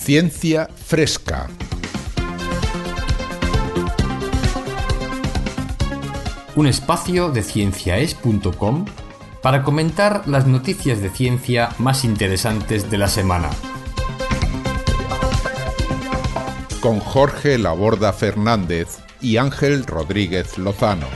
Ciencia Fresca. Un espacio de cienciaes.com para comentar las noticias de ciencia más interesantes de la semana. Con Jorge Laborda Fernández y Ángel Rodríguez Lozano.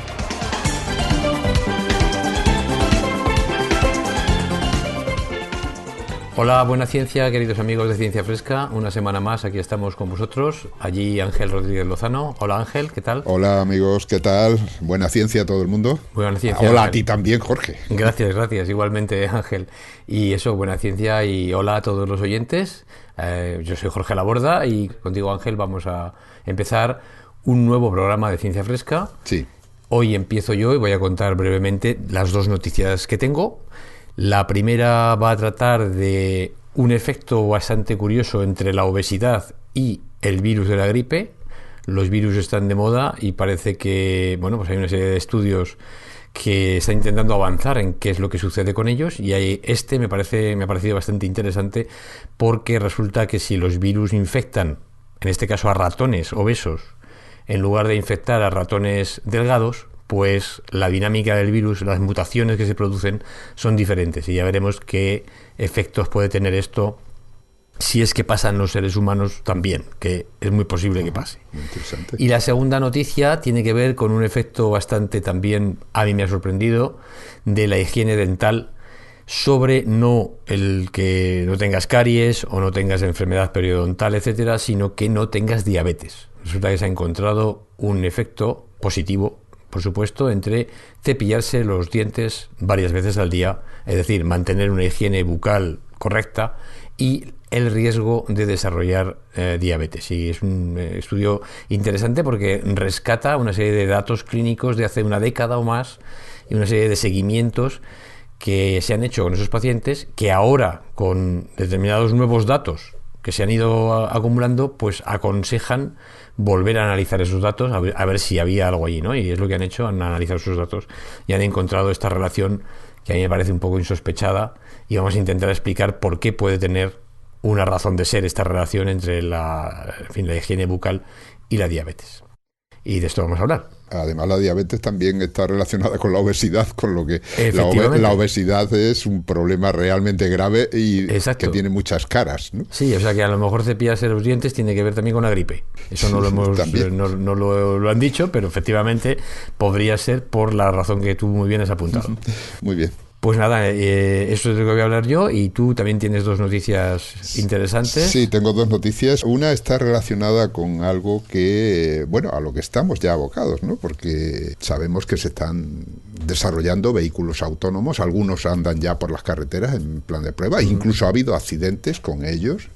Hola, buena ciencia, queridos amigos de Ciencia Fresca. Una semana más, aquí estamos con vosotros. Allí Ángel Rodríguez Lozano. Hola Ángel, ¿qué tal? Hola amigos, ¿qué tal? Buena ciencia a todo el mundo. Buena ciencia. Hola Ángel. A ti también, Jorge. Gracias, igualmente Ángel. Y eso, buena ciencia y hola a todos los oyentes. Yo soy Jorge Laborda y contigo Ángel vamos a empezar un nuevo programa de Ciencia Fresca. Sí. Hoy empiezo yo y voy a contar brevemente las dos noticias que tengo. La primera va a tratar de un efecto bastante curioso entre la obesidad y el virus de la gripe. Los virus están de moda y parece que, pues hay una serie de estudios que están intentando avanzar en qué es lo que sucede con ellos, y me ha parecido bastante interesante porque resulta que si los virus infectan, en este caso a ratones obesos, en lugar de infectar a ratones delgados, pues la dinámica del virus, las mutaciones que se producen son diferentes, y ya veremos qué efectos puede tener esto si es que pasa en los seres humanos también, que es muy posible que pase. Muy interesante. Y la segunda noticia tiene que ver con un efecto bastante también, a mí me ha sorprendido, de la higiene dental sobre no el que no tengas caries o no tengas enfermedad periodontal, etcétera, sino que no tengas diabetes. Resulta que se ha encontrado un efecto positivo, por supuesto, entre cepillarse los dientes varias veces al día, es decir, mantener una higiene bucal correcta, y el riesgo de desarrollar diabetes. Y es un estudio interesante porque rescata una serie de datos clínicos de hace una década o más y una serie de seguimientos que se han hecho con esos pacientes, que ahora, con determinados nuevos datos que se han ido acumulando, pues aconsejan volver a analizar esos datos, a ver si había algo allí, ¿no? Y es lo que han hecho, han analizado esos datos y han encontrado esta relación que a mí me parece un poco insospechada, y vamos a intentar explicar por qué puede tener una razón de ser esta relación entre la higiene bucal y la diabetes. Y de esto vamos a hablar. Además, la diabetes también está relacionada con la obesidad, con lo que la obesidad es un problema realmente grave y Exacto. que tiene muchas caras, ¿no? Sí, o sea que a lo mejor cepillarse los dientes tiene que ver también con la gripe. Eso no lo han dicho, pero efectivamente podría ser por la razón que tú muy bien has apuntado. Muy bien. Pues nada, eso es de lo que voy a hablar yo, y tú también tienes dos noticias interesantes. Sí, tengo dos noticias. Una está relacionada con algo que, a lo que estamos ya abocados, ¿no? Porque sabemos que se están desarrollando vehículos autónomos, algunos andan ya por las carreteras en plan de prueba, incluso ha habido accidentes con ellos,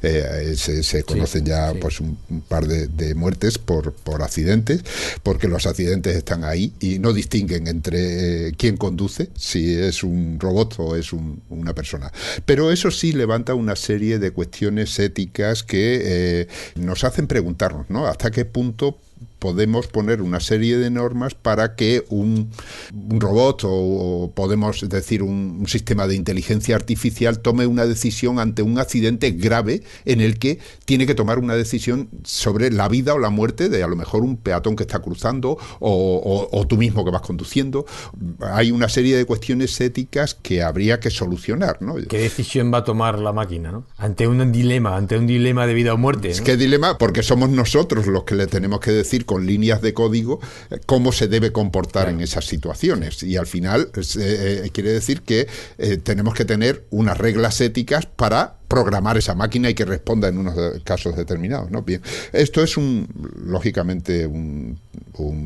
se conocen pues un par de muertes por accidentes, porque los accidentes están ahí y no distinguen entre quién conduce, si es un robot o es una persona. Pero eso sí levanta una serie de cuestiones éticas que nos hacen preguntarnos, ¿no? ¿Hasta qué punto podemos poner una serie de normas para que un robot o podemos decir un sistema de inteligencia artificial tome una decisión ante un accidente grave en el que tiene que tomar una decisión sobre la vida o la muerte de a lo mejor un peatón que está cruzando o tú mismo que vas conduciendo? Hay una serie de cuestiones éticas que habría que solucionar, ¿no? ¿Qué decisión va a tomar la máquina, ¿no? Ante un dilema de vida o muerte, ¿no? ¿Qué dilema? Porque somos nosotros los que le tenemos que decir con líneas de código cómo se debe comportar en esas situaciones, y al final quiere decir que tenemos que tener unas reglas éticas para programar esa máquina y que responda en unos casos determinados, ¿no? Bien, esto es lógicamente un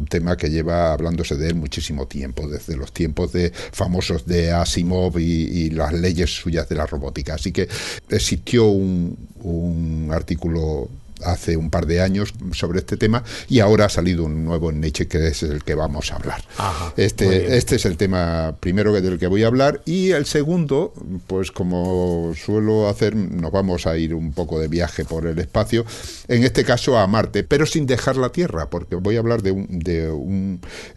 tema que lleva hablándose de él muchísimo tiempo, desde los tiempos famosos de Asimov y las leyes suyas de la robótica. Así que existió un artículo hace un par de años sobre este tema, y ahora ha salido un nuevo en Nature que es el que vamos a hablar. Ajá, Este es el tema primero del que voy a hablar, y el segundo, pues como suelo hacer, nos vamos a ir un poco de viaje por el espacio, en este caso a Marte, pero sin dejar la Tierra, porque voy a hablar de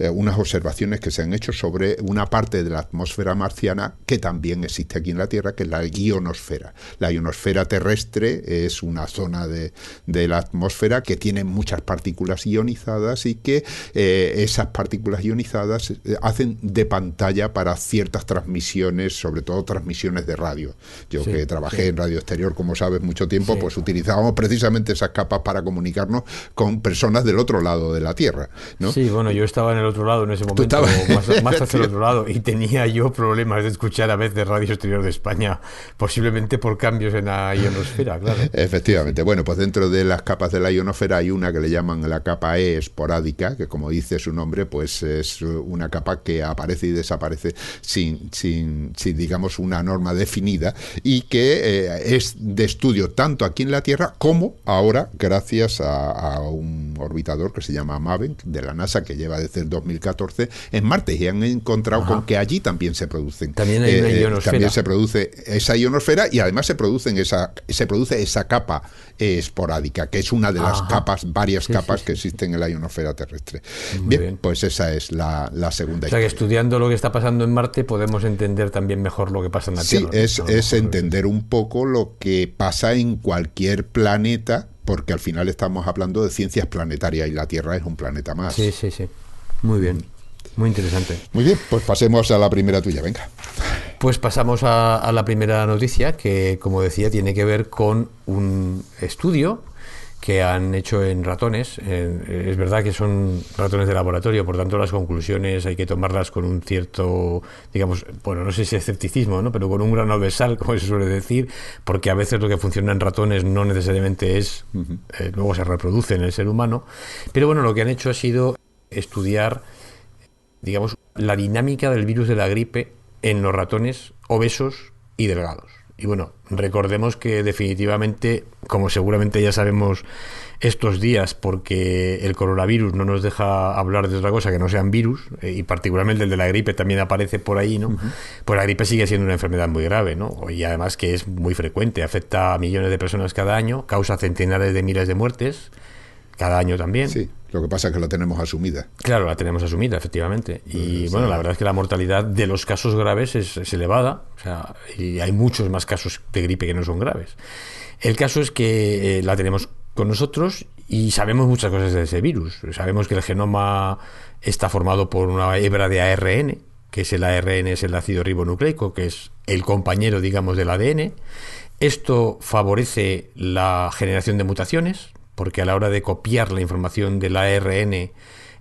unas observaciones que se han hecho sobre una parte de la atmósfera marciana que también existe aquí en la Tierra, que es la ionosfera. La ionosfera terrestre es una zona de la atmósfera que tiene muchas partículas ionizadas, y que esas partículas ionizadas hacen de pantalla para ciertas transmisiones, sobre todo transmisiones de radio. Yo que trabajé en radio exterior, como sabes, mucho tiempo, pues utilizábamos precisamente esas capas para comunicarnos con personas del otro lado de la Tierra, ¿no? Sí, bueno, yo estaba en el otro lado en ese momento, más hacia el otro lado, y tenía yo problemas de escuchar a veces radio exterior de España, posiblemente por cambios en la ionosfera, claro. Efectivamente. Bueno, pues dentro de las capas de la ionosfera hay una que le llaman la capa E esporádica, que como dice su nombre, pues es una capa que aparece y desaparece sin digamos, una norma definida, y que es de estudio tanto aquí en la Tierra como ahora gracias a un orbitador que se llama MAVEN de la NASA, que lleva desde el 2014 en Marte, y han encontrado con que allí también se producen. También hay una ionosfera. También se produce esa ionosfera, y además se produce esa capa esporádica, que es una de las varias capas que existen en la ionosfera terrestre. Bien, pues esa es la segunda. O sea, que estudiando lo que está pasando en Marte podemos entender también mejor lo que pasa en la Tierra. Sí, es entender un poco lo que pasa en cualquier planeta, porque al final estamos hablando de ciencias planetarias y la Tierra es un planeta más. Sí. Muy bien. Muy interesante. Muy bien, pues pasemos a la primera tuya, venga. Pues pasamos a la primera noticia, que, como decía, tiene que ver con un estudio que han hecho en ratones. Es verdad que son ratones de laboratorio, por tanto las conclusiones hay que tomarlas con un cierto, digamos, bueno, no sé si escepticismo, ¿no?, pero con un grano de sal, como se suele decir, porque a veces lo que funciona en ratones no necesariamente es, luego se reproduce en el ser humano. Pero bueno, lo que han hecho ha sido estudiar, digamos, la dinámica del virus de la gripe en los ratones obesos y delgados. Y bueno, recordemos que definitivamente, como seguramente ya sabemos estos días, porque el coronavirus no nos deja hablar de otra cosa que no sean virus, y particularmente el de la gripe también aparece por ahí, ¿no? Pues la gripe sigue siendo una enfermedad muy grave, ¿no? Y además que es muy frecuente, afecta a millones de personas cada año, causa centenares de miles de muertes cada año también. Sí, lo que pasa es que la tenemos asumida. Claro, la tenemos asumida, efectivamente. Y bueno, la verdad es que la mortalidad de los casos graves es elevada, o sea, y hay muchos más casos de gripe que no son graves. El caso es que la tenemos con nosotros y sabemos muchas cosas de ese virus. Sabemos que el genoma está formado por una hebra de ARN, que es el ARN, es el ácido ribonucleico, que es el compañero, digamos, del ADN. Esto favorece la generación de mutaciones, porque a la hora de copiar la información del ARN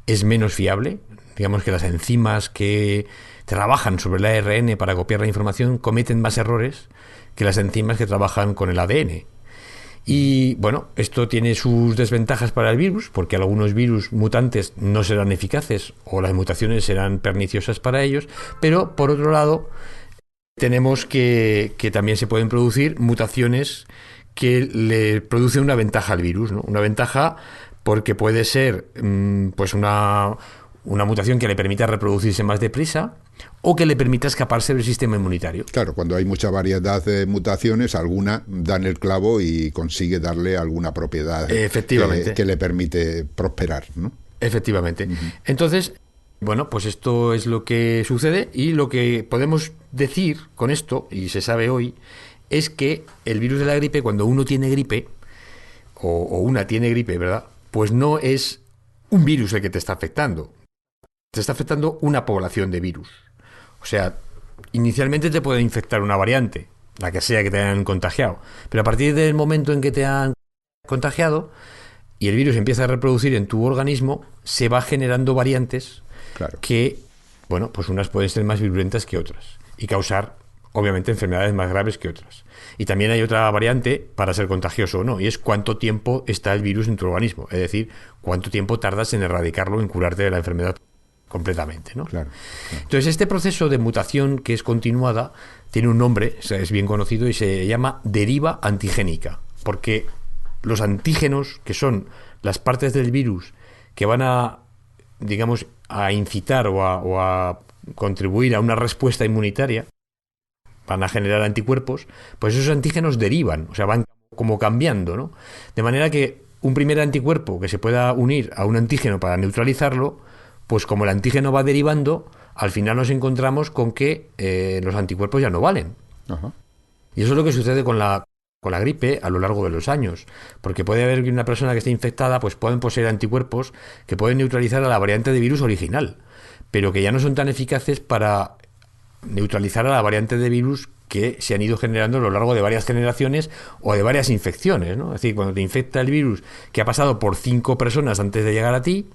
es menos fiable. Digamos que las enzimas que trabajan sobre el ARN para copiar la información cometen más errores que las enzimas que trabajan con el ADN. Y bueno, esto tiene sus desventajas para el virus, porque algunos virus mutantes no serán eficaces o las mutaciones serán perniciosas para ellos, pero por otro lado tenemos que también se pueden producir mutaciones que le produce una ventaja al virus, ¿no? Una ventaja porque puede ser pues una mutación que le permita reproducirse más deprisa o que le permita escaparse del sistema inmunitario. Claro, cuando hay mucha variedad de mutaciones, alguna dan el clavo y consigue darle alguna propiedad que le permite prosperar, ¿no? Efectivamente. Entonces, bueno, pues esto es lo que sucede, y lo que podemos decir con esto, y se sabe hoy, es que el virus de la gripe, cuando uno tiene gripe, o una tiene gripe, ¿verdad?, pues no es un virus el que te está afectando. Te está afectando una población de virus. O sea, inicialmente te puede infectar una variante, la que sea que te hayan contagiado. Pero a partir del momento en que te han contagiado y el virus empieza a reproducir en tu organismo, se va generando variantes que, bueno, pues unas pueden ser más virulentas que otras y causar, obviamente, enfermedades más graves que otras. Y también hay otra variante para ser contagioso o no, y es cuánto tiempo está el virus en tu organismo, es decir, cuánto tiempo tardas en erradicarlo, en curarte de la enfermedad completamente, ¿no? Claro. Entonces, este proceso de mutación que es continuada tiene un nombre, o sea, es bien conocido, y se llama deriva antigénica, porque los antígenos, que son las partes del virus que van a, digamos, a incitar o a contribuir a una respuesta inmunitaria, van a generar anticuerpos, pues esos antígenos derivan, o sea, van como cambiando, ¿no? De manera que un primer anticuerpo que se pueda unir a un antígeno para neutralizarlo, pues como el antígeno va derivando, al final nos encontramos con que los anticuerpos ya no valen. Ajá. Y eso es lo que sucede con la gripe a lo largo de los años, porque puede haber que una persona que esté infectada, pues pueden poseer anticuerpos que pueden neutralizar a la variante de virus original, pero que ya no son tan eficaces para neutralizar a la variante de virus que se han ido generando a lo largo de varias generaciones o de varias infecciones, ¿no? Es decir, cuando te infecta el virus que ha pasado por 5 personas antes de llegar a ti,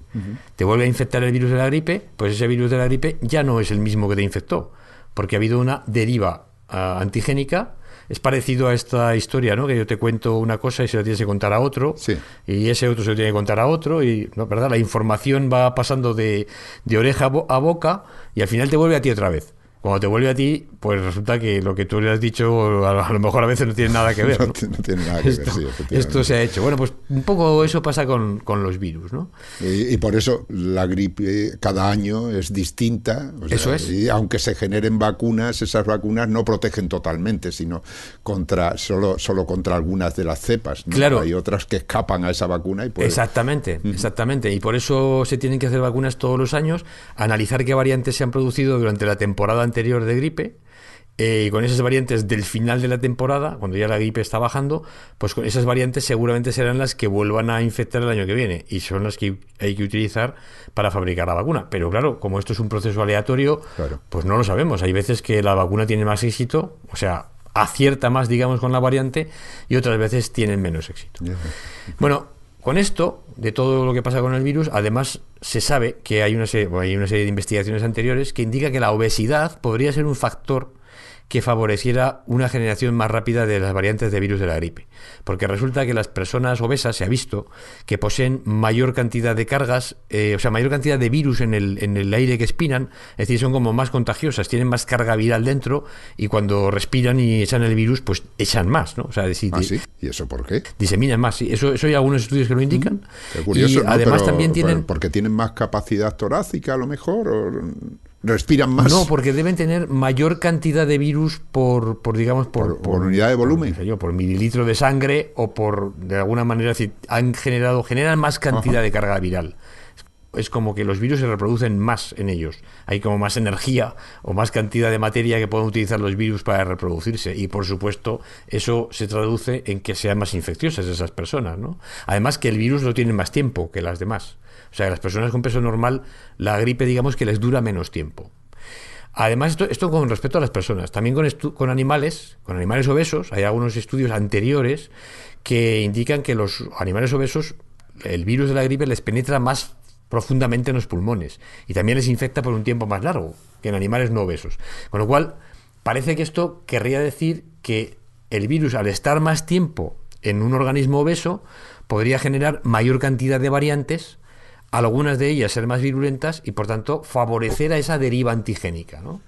te vuelve a infectar el virus de la gripe, pues ese virus de la gripe ya no es el mismo que te infectó, porque ha habido una deriva antigénica. Es parecido a esta historia, ¿no? Que yo te cuento una cosa y se la tienes que contar a otro, Sí. y ese otro se lo tiene que contar a otro, y ¿no? ¿Verdad? La información va pasando de oreja a boca y al final te vuelve a ti otra vez. Cuando te vuelve a ti, pues resulta que lo que tú le has dicho a lo mejor a veces no tiene nada que ver, ¿no? No tiene nada que ver, sí, efectivamente. Esto se ha hecho. Bueno, pues un poco eso pasa con los virus, ¿no? Y por eso la gripe cada año es distinta. O sea, Eso es. Y aunque se generen vacunas, esas vacunas no protegen totalmente, sino solo contra algunas de las cepas, ¿no? Claro. Hay otras que escapan a esa vacuna y Exactamente. Y por eso se tienen que hacer vacunas todos los años, analizar qué variantes se han producido durante la temporada anterior de gripe, y con esas variantes del final de la temporada, cuando ya la gripe está bajando, pues con esas variantes seguramente serán las que vuelvan a infectar el año que viene, y son las que hay que utilizar para fabricar la vacuna. Pero claro, como esto es un proceso aleatorio, Claro. pues no lo sabemos. Hay veces que la vacuna tiene más éxito, o sea, acierta más, digamos, con la variante, y otras veces tienen menos éxito. Bueno, con esto, de todo lo que pasa con el virus, además se sabe que hay una serie de investigaciones anteriores que indica que la obesidad podría ser un factor que favoreciera una generación más rápida de las variantes de virus de la gripe. Porque resulta que las personas obesas, se ha visto, que poseen mayor cantidad de cargas, mayor cantidad de virus en el aire que expiran, es decir, son como más contagiosas, tienen más carga viral dentro, y cuando respiran y echan el virus, pues echan más, ¿no? O sea, ¿Sí? ¿Y eso por qué? Diseminan más, sí. Eso hay algunos estudios que lo indican. Qué curioso, y ¿no? además Pero, también tienen... ¿porque tienen más capacidad torácica a lo mejor? ¿O respiran más? No, porque deben tener mayor cantidad de virus por unidad de volumen. Por mililitro de sangre, o por, de alguna manera, si generan más cantidad de carga viral. Es como que los virus se reproducen más en ellos. Hay como más energía o más cantidad de materia que pueden utilizar los virus para reproducirse. Y por supuesto, eso se traduce en que sean más infecciosas esas personas, ¿no? Además que el virus no tiene más tiempo que las demás. O sea, las personas con peso normal, la gripe, digamos que les dura menos tiempo. Además, esto con respecto a las personas. También con animales obesos, hay algunos estudios anteriores que indican que los animales obesos, el virus de la gripe les penetra más profundamente en los pulmones y también les infecta por un tiempo más largo que en animales no obesos. Con lo cual, parece que esto querría decir que el virus, al estar más tiempo en un organismo obeso, podría generar mayor cantidad de variantes, algunas de ellas ser más virulentas y, por tanto, favorecer a esa deriva antigénica, ¿no?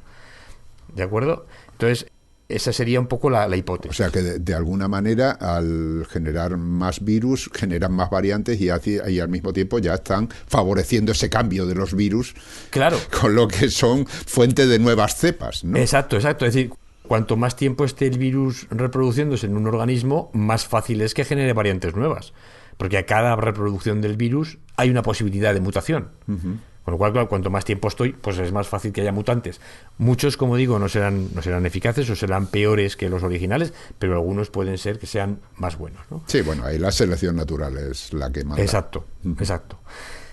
¿De acuerdo? Entonces, esa sería un poco la hipótesis. O sea que de alguna manera, al generar más virus, generan más variantes y al mismo tiempo ya están favoreciendo ese cambio de los virus. Claro. Con lo que son fuente de nuevas cepas, ¿no? Exacto. Es decir, cuanto más tiempo esté el virus reproduciéndose en un organismo, más fácil es que genere variantes nuevas. Porque a cada reproducción del virus hay una posibilidad de mutación. Uh-huh. Con lo cual, claro, cuanto más tiempo estoy, pues es más fácil que haya mutantes. Muchos, como digo, no serán eficaces o serán peores que los originales, pero algunos pueden ser que sean más buenos, ¿no? Sí, bueno, ahí la selección natural es la que manda. Exacto.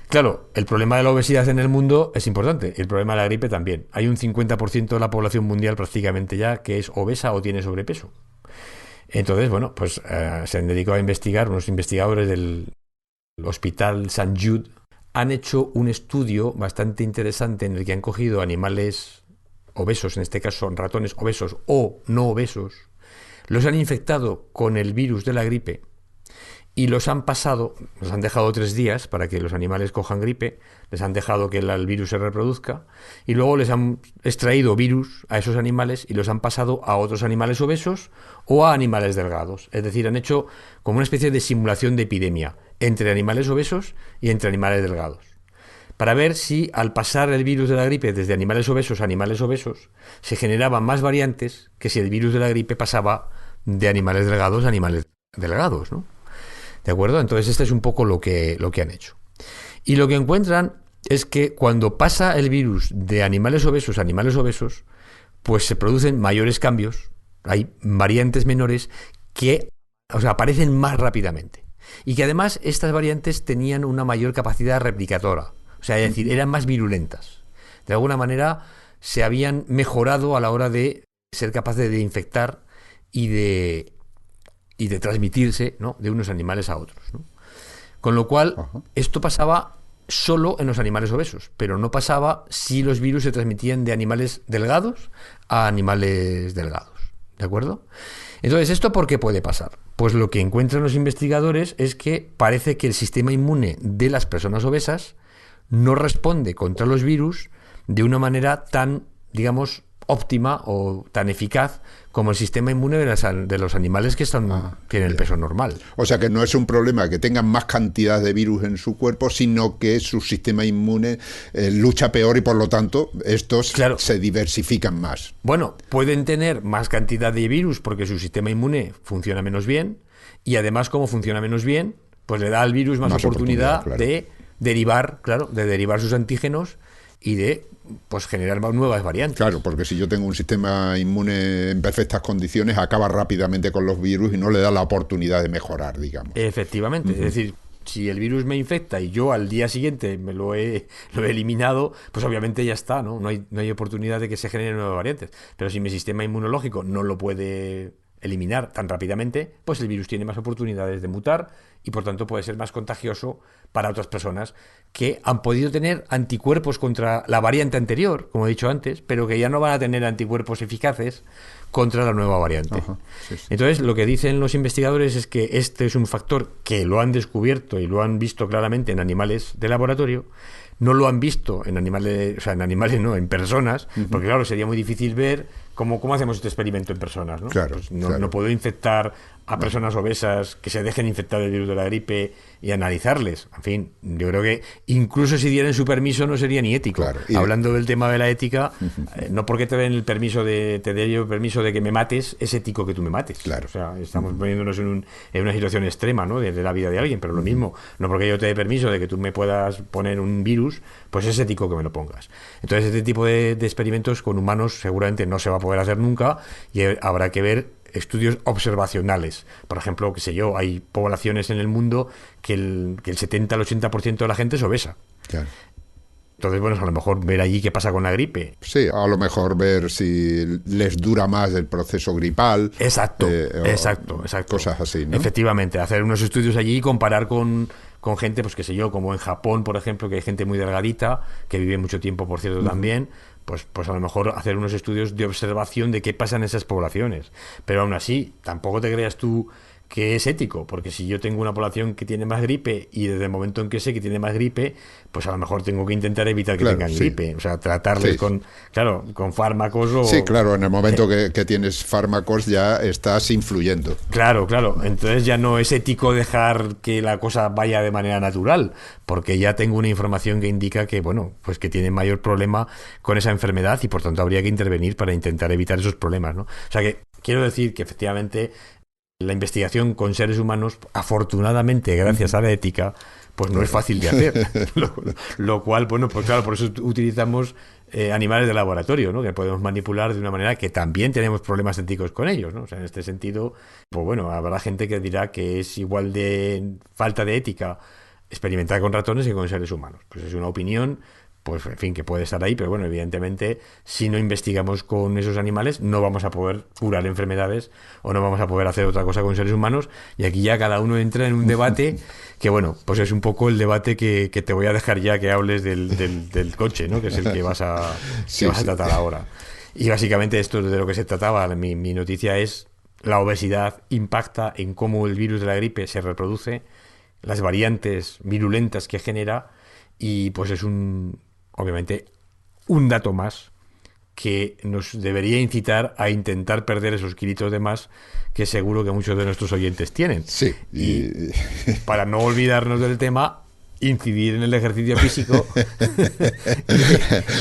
Claro, el problema de la obesidad en el mundo es importante, y el problema de la gripe también. Hay un 50% de la población mundial prácticamente ya que es obesa o tiene sobrepeso. Entonces, bueno, pues se han dedicado a investigar, unos investigadores del Hospital St. Jude han hecho un estudio bastante interesante en el que han cogido animales obesos, en este caso ratones obesos o no obesos, los han infectado con el virus de la gripe y los han pasado, los han dejado 3 días para que los animales cojan gripe, les han dejado que el virus se reproduzca y luego les han extraído virus a esos animales y los han pasado a otros animales obesos o a animales delgados. Es decir, han hecho como una especie de simulación de epidemia entre animales obesos y entre animales delgados, para ver si al pasar el virus de la gripe desde animales obesos a animales obesos se generaban más variantes que si el virus de la gripe pasaba de animales delgados a animales delgados, ¿no? ¿De acuerdo? Entonces este es un poco lo que han hecho. Y lo que encuentran es que cuando pasa el virus de animales obesos a animales obesos, pues se producen mayores cambios, hay variantes menores que, o sea, aparecen más rápidamente. Y que además estas variantes tenían una mayor capacidad replicadora, o sea, es decir, eran más virulentas. De alguna manera se habían mejorado a la hora de ser capaces de infectar y de transmitirse, ¿no?, de unos animales a otros, ¿no? Con lo cual, esto pasaba solo en los animales obesos, pero no pasaba si los virus se transmitían de animales delgados a animales delgados, ¿de acuerdo? Entonces, ¿esto por qué puede pasar? Pues lo que encuentran los investigadores es que parece que el sistema inmune de las personas obesas no responde contra los virus de una manera tan, digamos, óptima o tan eficaz como el sistema inmune de los animales que tienen el peso normal. O sea que no es un problema que tengan más cantidad de virus en su cuerpo, sino que su sistema inmune lucha peor y por lo tanto estos se diversifican más. Bueno, pueden tener más cantidad de virus porque su sistema inmune funciona menos bien y además como funciona menos bien, pues le da al virus más oportunidad de derivar sus antígenos y de pues generar nuevas variantes. Claro, porque si yo tengo un sistema inmune en perfectas condiciones, acaba rápidamente con los virus y no le da la oportunidad de mejorar, digamos. Efectivamente, es decir, si el virus me infecta y yo al día siguiente lo he eliminado, pues obviamente ya está, ¿no? No hay oportunidad de que se generen nuevas variantes. Pero si mi sistema inmunológico no lo puede eliminar tan rápidamente, pues el virus tiene más oportunidades de mutar y por tanto puede ser más contagioso para otras personas que han podido tener anticuerpos contra la variante anterior, como he dicho antes, pero que ya no van a tener anticuerpos eficaces contra la nueva variante. Sí. Entonces, lo que dicen los investigadores es que este es un factor que lo han descubierto y lo han visto claramente en animales de laboratorio. No lo han visto en animales, o sea, en personas, porque claro, sería muy difícil ver cómo hacemos este experimento en personas, ¿no? Claro, pues no puedo infectar a personas obesas que se dejen infectar del virus de la gripe y analizarles. En fin, yo creo que incluso si dieran su permiso no sería ni ético. Claro, hablando del tema de la ética, no porque te den te dé yo el permiso de que me mates, es ético que tú me mates. Claro. O sea, estamos poniéndonos en una situación extrema, ¿no?, de la vida de alguien, pero lo mismo, no porque yo te dé permiso de que tú me puedas poner un virus, pues es ético que me lo pongas. Entonces, este tipo de experimentos con humanos seguramente no se va a poder hacer nunca y habrá que ver estudios observacionales. Por ejemplo, qué sé yo, hay poblaciones en el mundo que el 70 al 80% de la gente es obesa. Claro. Entonces, bueno, a lo mejor ver allí qué pasa con la gripe. Sí, a lo mejor ver si les dura más el proceso gripal. Exacto. Cosas así, ¿no? Efectivamente, hacer unos estudios allí y comparar con gente, pues qué sé yo, como en Japón, por ejemplo, que hay gente muy delgadita, que vive mucho tiempo, por cierto, también, pues a lo mejor hacer unos estudios de observación de qué pasa en esas poblaciones. Pero aún así, tampoco te creas tú que es ético, porque si yo tengo una población que tiene más gripe y desde el momento en que sé que tiene más gripe, pues a lo mejor tengo que intentar evitar que tengan gripe, o sea, tratarles con fármacos o... Sí, claro, en el momento que tienes fármacos ya estás influyendo. Claro, entonces ya no es ético dejar que la cosa vaya de manera natural, porque ya tengo una información que indica que, bueno, pues que tiene mayor problema con esa enfermedad y por tanto habría que intervenir para intentar evitar esos problemas, ¿no? O sea que quiero decir que efectivamente la investigación con seres humanos, afortunadamente, gracias a la ética, pues no es fácil de hacer. Lo cual, bueno, pues claro, por eso utilizamos animales de laboratorio, ¿no?, que podemos manipular de una manera que también tenemos problemas éticos con ellos, ¿no? O sea, en este sentido, pues bueno, habrá gente que dirá que es igual de falta de ética experimentar con ratones que con seres humanos. Pues es una opinión, pues en fin, que puede estar ahí, pero bueno, evidentemente, si no investigamos con esos animales, no vamos a poder curar enfermedades o no vamos a poder hacer otra cosa con seres humanos, y aquí ya cada uno entra en un debate que, bueno, pues es un poco el debate que te voy a dejar ya que hables del coche, ¿no?, que es el que vas a tratar ahora. Y básicamente esto de lo que se trataba, mi noticia es la obesidad impacta en cómo el virus de la gripe se reproduce, las variantes virulentas que genera, y pues es obviamente un dato más que nos debería incitar a intentar perder esos kilitos de más que seguro que muchos de nuestros oyentes tienen. Sí. Y para no olvidarnos del tema, incidir en el ejercicio físico,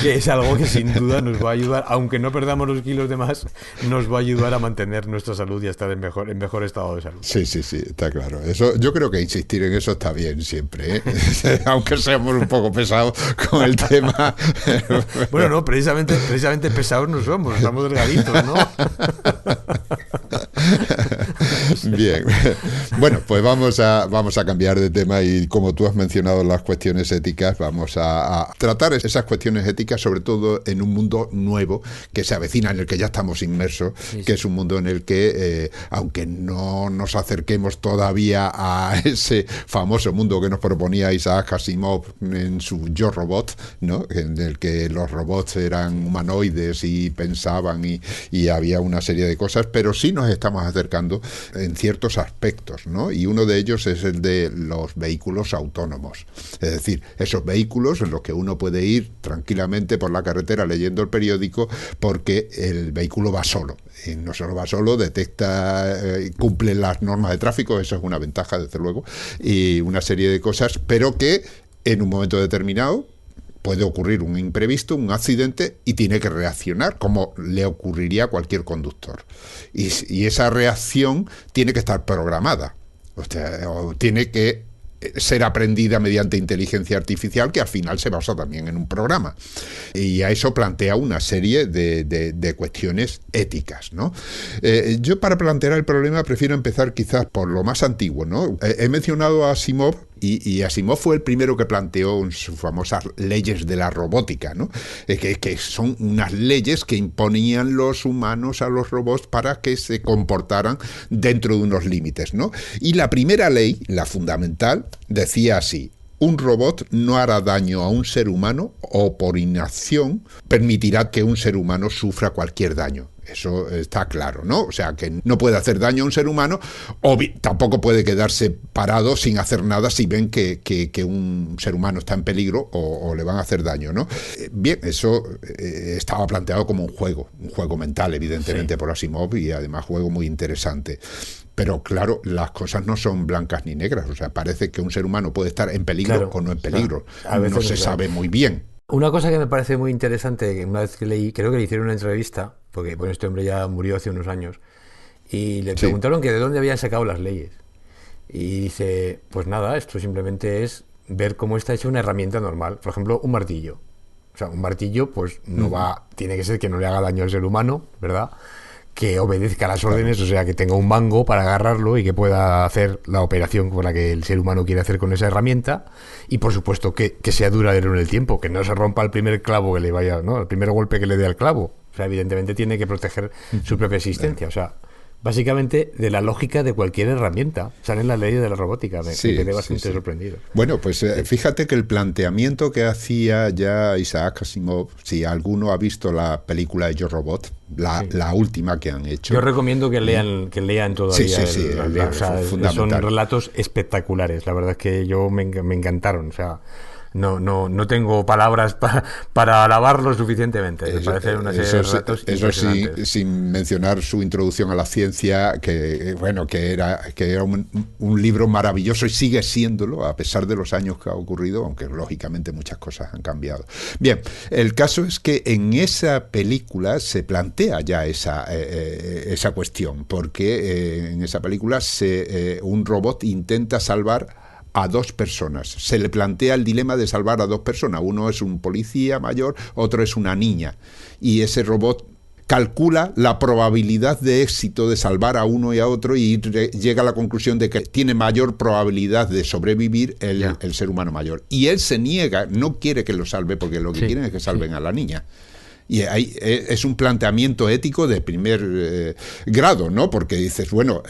que es algo que sin duda nos va a ayudar, aunque no perdamos los kilos de más, nos va a ayudar a mantener nuestra salud y a estar en mejor estado de salud. Sí, está claro. Eso, yo creo que insistir en eso está bien siempre, ¿eh? Aunque seamos un poco pesados con el tema. Bueno, no, precisamente pesados no somos, estamos delgaditos, ¿no? Bien. Bueno, pues vamos a cambiar de tema, y como tú has mencionado las cuestiones éticas, vamos a tratar esas cuestiones éticas, sobre todo en un mundo nuevo que se avecina, en el que ya estamos inmersos, que es un mundo en el que, aunque no nos acerquemos todavía a ese famoso mundo que nos proponía Isaac Asimov en su Yo Robot, ¿no?, en el que los robots eran humanoides y pensaban y había una serie de cosas, pero sí nos estamos acercando en ciertos aspectos, ¿no? Y uno de ellos es el de los vehículos autónomos. Es decir, esos vehículos en los que uno puede ir tranquilamente por la carretera leyendo el periódico porque el vehículo va solo. Y no solo va solo, detecta, cumple las normas de tráfico, eso es una ventaja, desde luego, y una serie de cosas, pero que en un momento determinado puede ocurrir un imprevisto, un accidente, y tiene que reaccionar como le ocurriría a cualquier conductor. Y esa reacción tiene que estar programada. O tiene que ser aprendida mediante inteligencia artificial, que al final se basa también en un programa. Y a eso plantea una serie de cuestiones éticas, ¿no? Yo, para plantear el problema, prefiero empezar quizás por lo más antiguo, ¿no? He mencionado a Asimov, y Asimov fue el primero que planteó sus famosas leyes de la robótica, ¿no? Que son unas leyes que imponían los humanos a los robots para que se comportaran dentro de unos límites, ¿no? Y la primera ley, la fundamental, decía así: un robot no hará daño a un ser humano, o por inacción permitirá que un ser humano sufra cualquier daño. Eso está claro, ¿no? O sea, que no puede hacer daño a un ser humano, o tampoco puede quedarse parado sin hacer nada si ven que un ser humano está en peligro o le van a hacer daño, ¿no? Bien, eso estaba planteado como un juego mental, evidentemente, sí, por Asimov, y además juego muy interesante. Pero claro, las cosas no son blancas ni negras. O sea, parece que un ser humano puede estar en peligro, claro, o no en peligro. A veces no se sabe muy bien. Una cosa que me parece muy interesante, que una vez que leí, creo que le hicieron una entrevista, porque bueno, este hombre ya murió hace unos años, y le preguntaron que de dónde habían sacado las leyes. Y dice, pues nada, esto simplemente es ver cómo está hecha una herramienta normal. Por ejemplo, un martillo. O sea, un martillo, pues no tiene que ser que no le haga daño al ser humano, ¿verdad?, que obedezca las órdenes, o sea, que tenga un mango para agarrarlo y que pueda hacer la operación con la que el ser humano quiere hacer con esa herramienta, y por supuesto que sea duradero en el tiempo, que no se rompa el primer clavo que le vaya, ¿no?, el primer golpe que le dé al clavo. O sea, evidentemente tiene que proteger su propia existencia. O sea, básicamente de la lógica de cualquier herramienta salen las leyes de la robótica. Me quedé bastante sorprendido. Bueno, pues fíjate que el planteamiento que hacía ya Isaac Asimov, si alguno ha visto la película de Yo Robot, la última que han hecho, yo recomiendo que lean todavía. O sea, son relatos espectaculares. La verdad es que me encantaron. O sea, no tengo palabras para alabarlo suficientemente. Me parece una serie de relatos impresionantes. Eso sin mencionar su introducción a la ciencia, que era un libro maravilloso, y sigue siéndolo a pesar de los años que ha ocurrido, aunque lógicamente muchas cosas han cambiado. Bien, el caso es que en esa película se plantea ya esa cuestión, porque en esa película un robot intenta salvar a dos personas. Se le plantea el dilema de salvar a dos personas. Uno es un policía mayor, otro es una niña. Y ese robot calcula la probabilidad de éxito de salvar a uno y a otro, y llega a la conclusión de que tiene mayor probabilidad de sobrevivir el ser humano mayor. Y él se niega, no quiere que lo salve, porque lo que quieren es que salven a la niña. Y ahí es un planteamiento ético de primer grado, ¿no? Porque dices, bueno,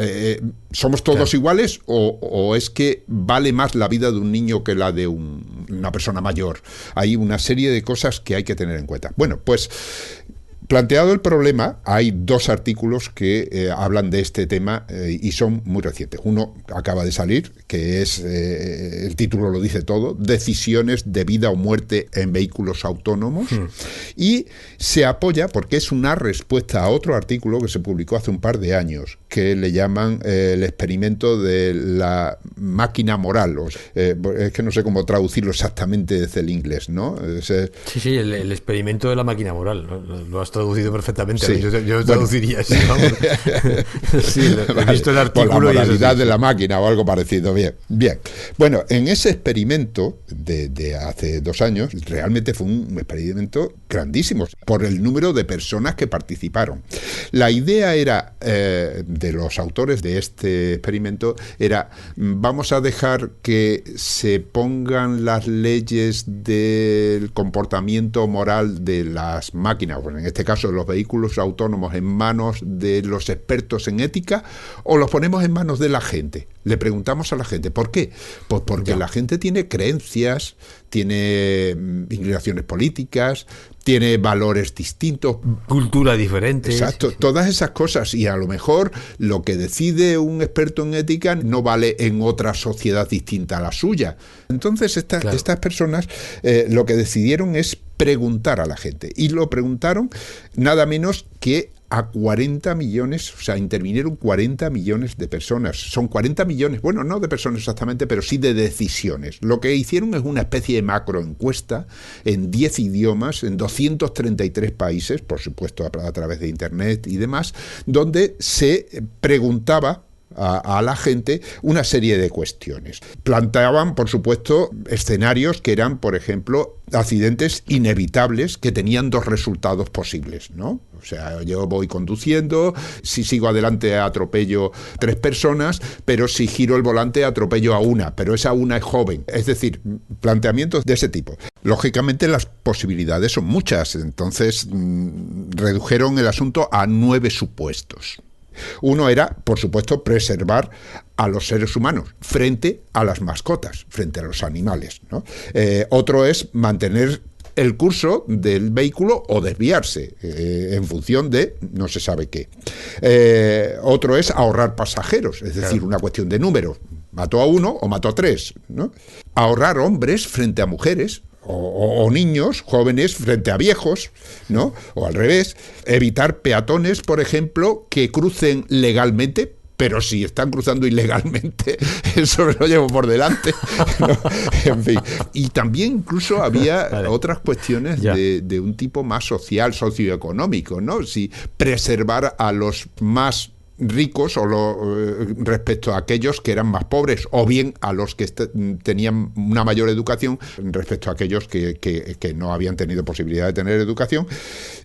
¿somos todos iguales o es que vale más la vida de un niño que la de una persona mayor? Hay una serie de cosas que hay que tener en cuenta. Bueno, pues Planteado el problema, hay 2 artículos que hablan de este tema y son muy recientes. Uno acaba de salir, que es, el título lo dice todo, Decisiones de vida o muerte en vehículos autónomos, y se apoya porque es una respuesta a otro artículo que se publicó hace un par de años, que le llaman el experimento de la máquina moral. Es que no sé cómo traducirlo exactamente desde el inglés, ¿no? Sí, el experimento de la máquina moral, ¿no? Lo has traducido perfectamente. Sí. Yo traduciría así, vamos. Sí, he visto el artículo. Por la moralidad sí. de la máquina o algo parecido. Bien. Bueno, en ese experimento de hace 2 años, realmente fue un experimento grandísimo por el número de personas que participaron. La idea era, de los autores de este experimento, era: vamos a dejar que se pongan las leyes del comportamiento moral de las máquinas, bueno, en este caso los vehículos autónomos, en manos de los expertos en ética, o los ponemos en manos de la gente. Le preguntamos a la gente, ¿por qué? Pues porque la gente tiene creencias, tiene inclinaciones políticas, tiene valores distintos, cultura diferente. Exacto, todas esas cosas, y a lo mejor lo que decide un experto en ética no vale en otra sociedad distinta a la suya. Entonces estas personas lo que decidieron es preguntar a la gente, y lo preguntaron nada menos que a 40 millones, o sea, intervinieron 40 millones de personas. Son 40 millones, bueno, no de personas exactamente, pero sí de decisiones. Lo que hicieron es una especie de macroencuesta en 10 idiomas, en 233 países, por supuesto a través de Internet y demás, donde se preguntaba a la gente una serie de cuestiones. Planteaban, por supuesto, escenarios que eran, por ejemplo, accidentes inevitables que tenían 2 resultados posibles, ¿no? O sea, yo voy conduciendo, si sigo adelante atropello 3 personas, pero si giro el volante atropello a una, pero esa una es joven. Es decir, planteamientos de ese tipo. Lógicamente las posibilidades son muchas, entonces redujeron el asunto a 9 supuestos. Uno era, por supuesto, preservar a los seres humanos frente a las mascotas, frente a los animales, ¿no? Otro es mantener el curso del vehículo o desviarse en función de no se sabe qué. Otro es ahorrar pasajeros, es decir, una cuestión de números. Mató a 1 o mató a 3, ¿no? Ahorrar hombres frente a mujeres. O niños, jóvenes frente a viejos, ¿no? O al revés. Evitar peatones, por ejemplo, que crucen legalmente, pero si están cruzando ilegalmente, eso me lo llevo por delante, ¿no? En fin. Y también incluso había otras cuestiones de un tipo más social, socioeconómico, ¿no? Si preservar a los más ricos respecto a aquellos que eran más pobres, o bien a los que tenían una mayor educación respecto a aquellos que no habían tenido posibilidad de tener educación.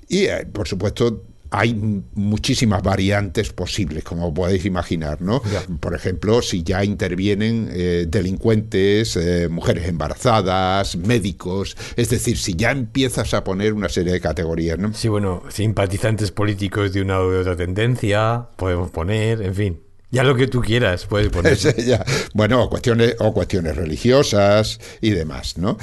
Y por supuesto hay muchísimas variantes posibles, como podéis imaginar, ¿no? Por ejemplo, si ya intervienen delincuentes, mujeres embarazadas, médicos, es decir, si ya empiezas a poner una serie de categorías, ¿no? Sí, bueno, simpatizantes políticos de una u otra tendencia, podemos poner, en fin. Ya lo que tú quieras puedes poner. Bueno, o cuestiones religiosas y demás, ¿no?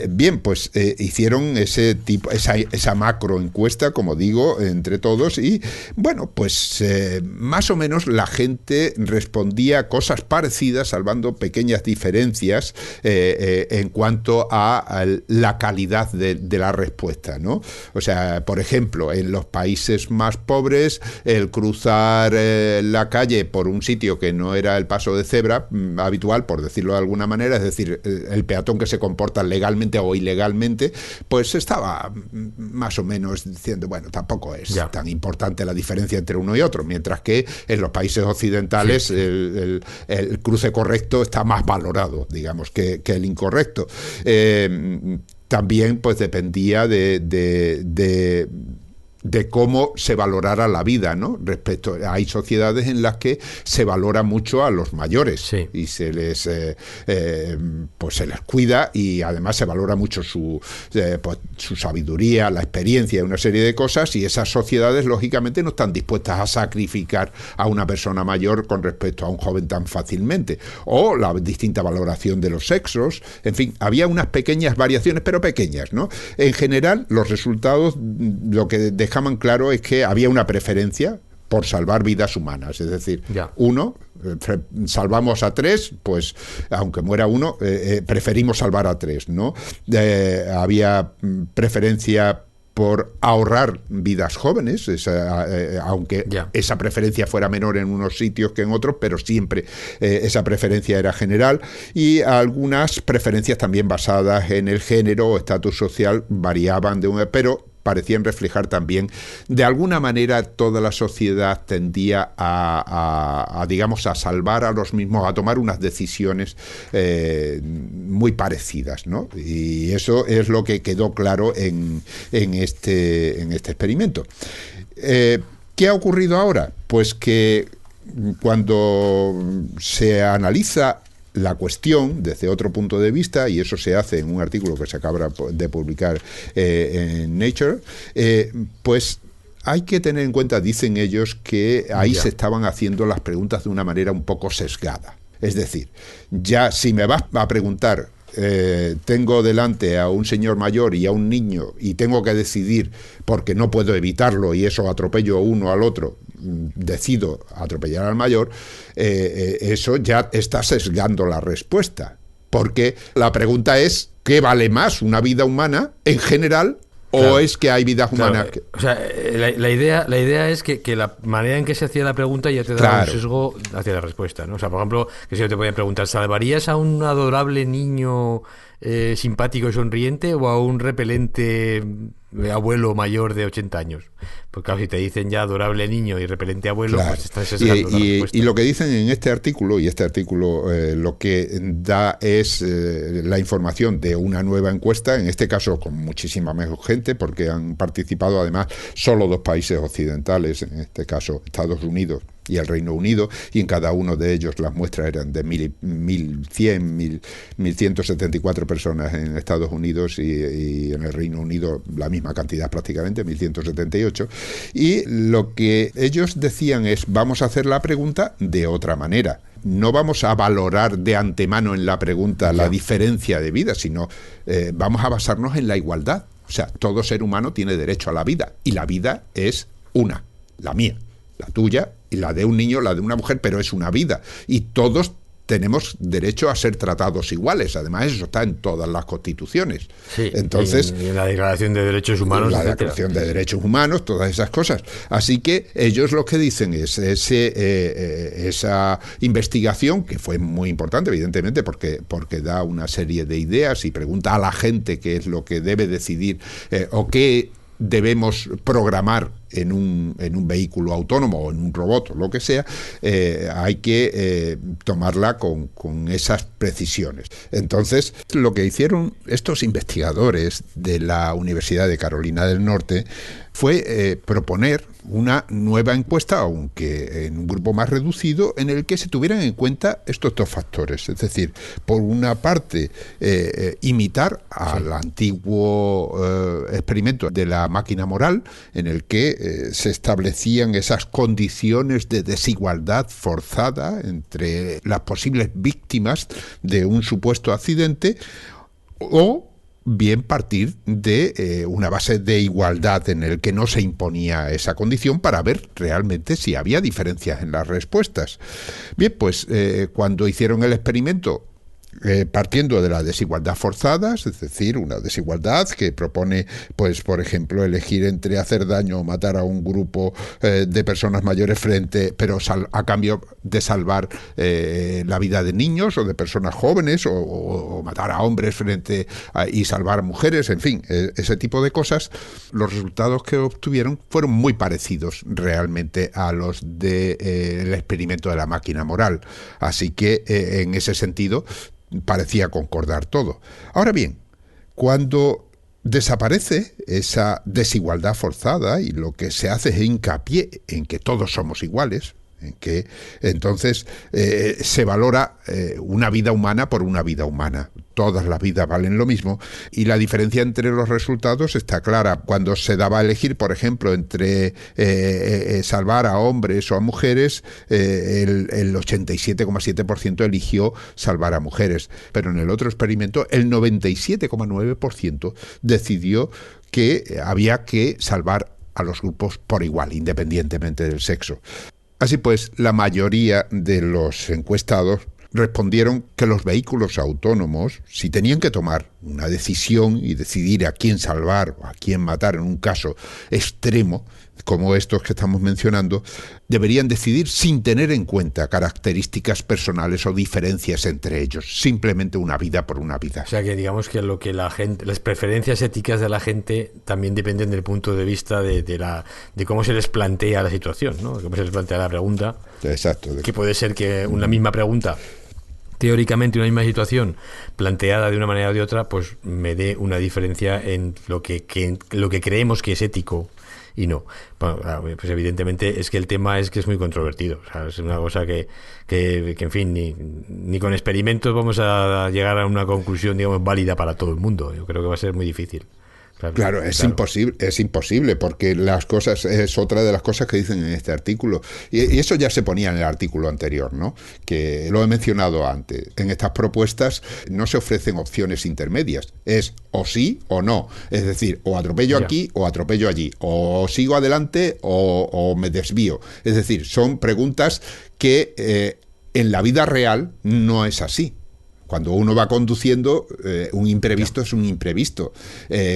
Bien, pues hicieron esa macro encuesta, como digo, entre todos, y bueno, pues más o menos la gente respondía cosas parecidas, salvando pequeñas diferencias en cuanto a la calidad de la respuesta, ¿no? O sea, por ejemplo, en los países más pobres, el cruzar la calle por un sitio que no era el paso de cebra habitual, por decirlo de alguna manera, es decir, el peatón que se comporta legalmente o ilegalmente, pues estaba más o menos diciendo, bueno, tampoco es tan importante la diferencia entre uno y otro, mientras que en los países occidentales el cruce correcto está más valorado, digamos, que el incorrecto. También pues dependía de cómo se valorara la vida, ¿no? Hay sociedades en las que se valora mucho a los mayores y se les cuida, y además se valora mucho su sabiduría, la experiencia, una serie de cosas, y esas sociedades lógicamente no están dispuestas a sacrificar a una persona mayor con respecto a un joven tan fácilmente, o la distinta valoración de los sexos, en fin, había unas pequeñas variaciones, pero pequeñas, ¿no? En general, los resultados lo que dejaban dejaban claro es que había una preferencia por salvar vidas humanas, es decir, salvamos a 3, pues aunque muera uno, preferimos salvar a 3, ¿no? Había preferencia por ahorrar vidas jóvenes, aunque esa preferencia fuera menor en unos sitios que en otros, pero siempre esa preferencia era general, y algunas preferencias también basadas en el género o estatus social variaban pero parecían reflejar también, de alguna manera, toda la sociedad tendía digamos, a salvar a los mismos, a tomar unas decisiones muy parecidas, ¿no? Y eso es lo que quedó claro en este experimento. ¿Qué ha ocurrido ahora? Pues que cuando se analiza la cuestión desde otro punto de vista, y eso se hace en un artículo que se acaba de publicar en Nature, pues hay que tener en cuenta, dicen ellos, que ahí se estaban haciendo las preguntas de una manera un poco sesgada. Es decir, ya si me vas a preguntar, tengo delante a un señor mayor y a un niño y tengo que decidir, porque no puedo evitarlo y eso atropello uno al otro, decido atropellar al mayor, eso ya está sesgando la respuesta, porque la pregunta es, ¿qué vale más, una vida humana en general o es que hay vidas humanas? O sea, la idea es que la manera en que se hacía la pregunta ya te da un sesgo hacia la respuesta, ¿no? O sea, por ejemplo, que si yo te podía preguntar, ¿salvarías a un adorable niño simpático y sonriente o a un repelente abuelo mayor de 80 años? Pues claro, si te dicen ya adorable niño y repelente abuelo, pues estás sesgando la respuesta. Y lo que dicen en este artículo, lo que da es la información de una nueva encuesta, en este caso con muchísima menos gente, porque han participado además solo 2 países occidentales, en este caso Estados Unidos y el Reino Unido, y en cada uno de ellos las muestras eran de 1.174 personas en Estados Unidos y en el Reino Unido la misma cantidad prácticamente, 1.178, y lo que ellos decían es, vamos a hacer la pregunta de otra manera. No vamos a valorar de antemano en la pregunta la diferencia de vida, sino vamos a basarnos en la igualdad. O sea, todo ser humano tiene derecho a la vida, y la vida es una, la mía, la tuya y la de un niño, la de una mujer, pero es una vida. Y todos tenemos derecho a ser tratados iguales. Además, eso está en todas las constituciones. Sí, entonces, y en la Declaración de Derechos Humanos. La Declaración de Derechos Humanos, todas esas cosas. Así que ellos lo que dicen es esa investigación, que fue muy importante, evidentemente, porque da una serie de ideas y pregunta a la gente qué es lo que debe decidir o qué debemos programar en un vehículo autónomo o en un robot o lo que sea, hay que tomarla con esas precisiones. Entonces, lo que hicieron estos investigadores de la Universidad de Carolina del Norte fue proponer una nueva encuesta, aunque en un grupo más reducido, en el que se tuvieran en cuenta estos 2 factores. Es decir, por una parte, imitar al antiguo experimento de la máquina moral, en el que se establecían esas condiciones de desigualdad forzada entre las posibles víctimas de un supuesto accidente, o bien partir de una base de igualdad en el que no se imponía esa condición para ver realmente si había diferencias en las respuestas. Bien, pues cuando hicieron el experimento, partiendo de la desigualdad forzada, es decir, una desigualdad que propone, pues, por ejemplo, elegir entre hacer daño o matar a un grupo de personas mayores pero a cambio de salvar la vida de niños o de personas jóvenes, o matar a hombres y salvar a mujeres, en fin, ese tipo de cosas. Los resultados que obtuvieron fueron muy parecidos realmente a los del experimento de la máquina moral. Así que, en ese sentido, parecía concordar todo. Ahora bien, cuando desaparece esa desigualdad forzada y lo que se hace es hincapié en que todos somos iguales, en que entonces se valora una vida humana por una vida humana. Todas las vidas valen lo mismo, y la diferencia entre los resultados está clara. Cuando se daba a elegir, por ejemplo, entre salvar a hombres o a mujeres, el 87,7% eligió salvar a mujeres, pero en el otro experimento el 97,9% decidió que había que salvar a los grupos por igual, independientemente del sexo. Así pues, la mayoría de los encuestados respondieron que los vehículos autónomos, si tenían que tomar una decisión y decidir a quién salvar o a quién matar en un caso extremo, como estos que estamos mencionando, deberían decidir sin tener en cuenta características personales o diferencias entre ellos, simplemente una vida por una vida. O sea que digamos que lo que la gente, las preferencias éticas de la gente también dependen del punto de vista de cómo se les plantea la situación, ¿no? Cómo se les plantea la pregunta. Exacto. Que puede ser que una misma pregunta, teóricamente una misma situación planteada de una manera o de otra, pues me dé una diferencia en lo que creemos que es ético y no. Bueno, pues evidentemente es que el tema es que es muy controvertido. O sea, es una cosa que en fin, ni con experimentos vamos a llegar a una conclusión, digamos, válida para todo el mundo. Yo creo que va a ser muy difícil. Claro, es imposible, porque las cosas es otra de las cosas que dicen en este artículo. Y eso ya se ponía en el artículo anterior, ¿no? Que lo he mencionado antes. En estas propuestas no se ofrecen opciones intermedias. Es o sí o no. Es decir, o atropello aquí o atropello allí. O sigo adelante o me desvío. Es decir, son preguntas que en la vida real no es así. Cuando uno va conduciendo, un imprevisto es un imprevisto.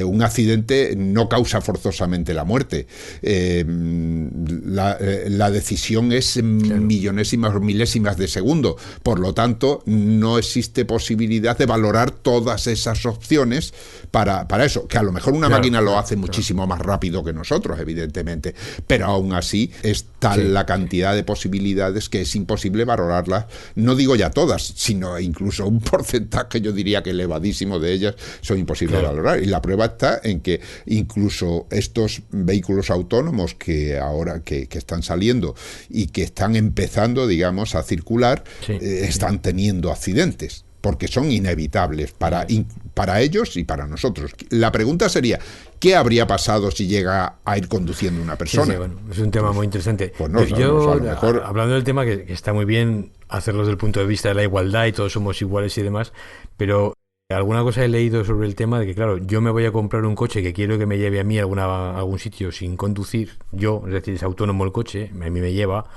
Un accidente no causa forzosamente la muerte. La decisión es en millonésimas o milésimas de segundo. Por lo tanto, no existe posibilidad de valorar todas esas opciones para eso. Que a lo mejor una máquina lo hace muchísimo más rápido que nosotros, evidentemente. Pero aún así es tal la cantidad de posibilidades que es imposible valorarlas. No digo ya todas, sino incluso un porcentaje, yo diría que elevadísimo de ellas, son imposibles de valorar. Y la prueba está en que incluso estos vehículos autónomos que ahora que están saliendo y que están empezando, digamos, a circular, están teniendo accidentes, porque son inevitables para ellos y para nosotros. La pregunta sería, ¿qué habría pasado si llega a ir conduciendo una persona? Bueno, es un tema muy interesante. Pues no, yo, a lo mejor... hablando del tema, que está muy bien hacerlo desde el punto de vista de la igualdad y todos somos iguales y demás, pero alguna cosa he leído sobre el tema de que, claro, yo me voy a comprar un coche que quiero que me lleve a mí a algún sitio sin conducir yo, es decir, es autónomo el coche, a mí me lleva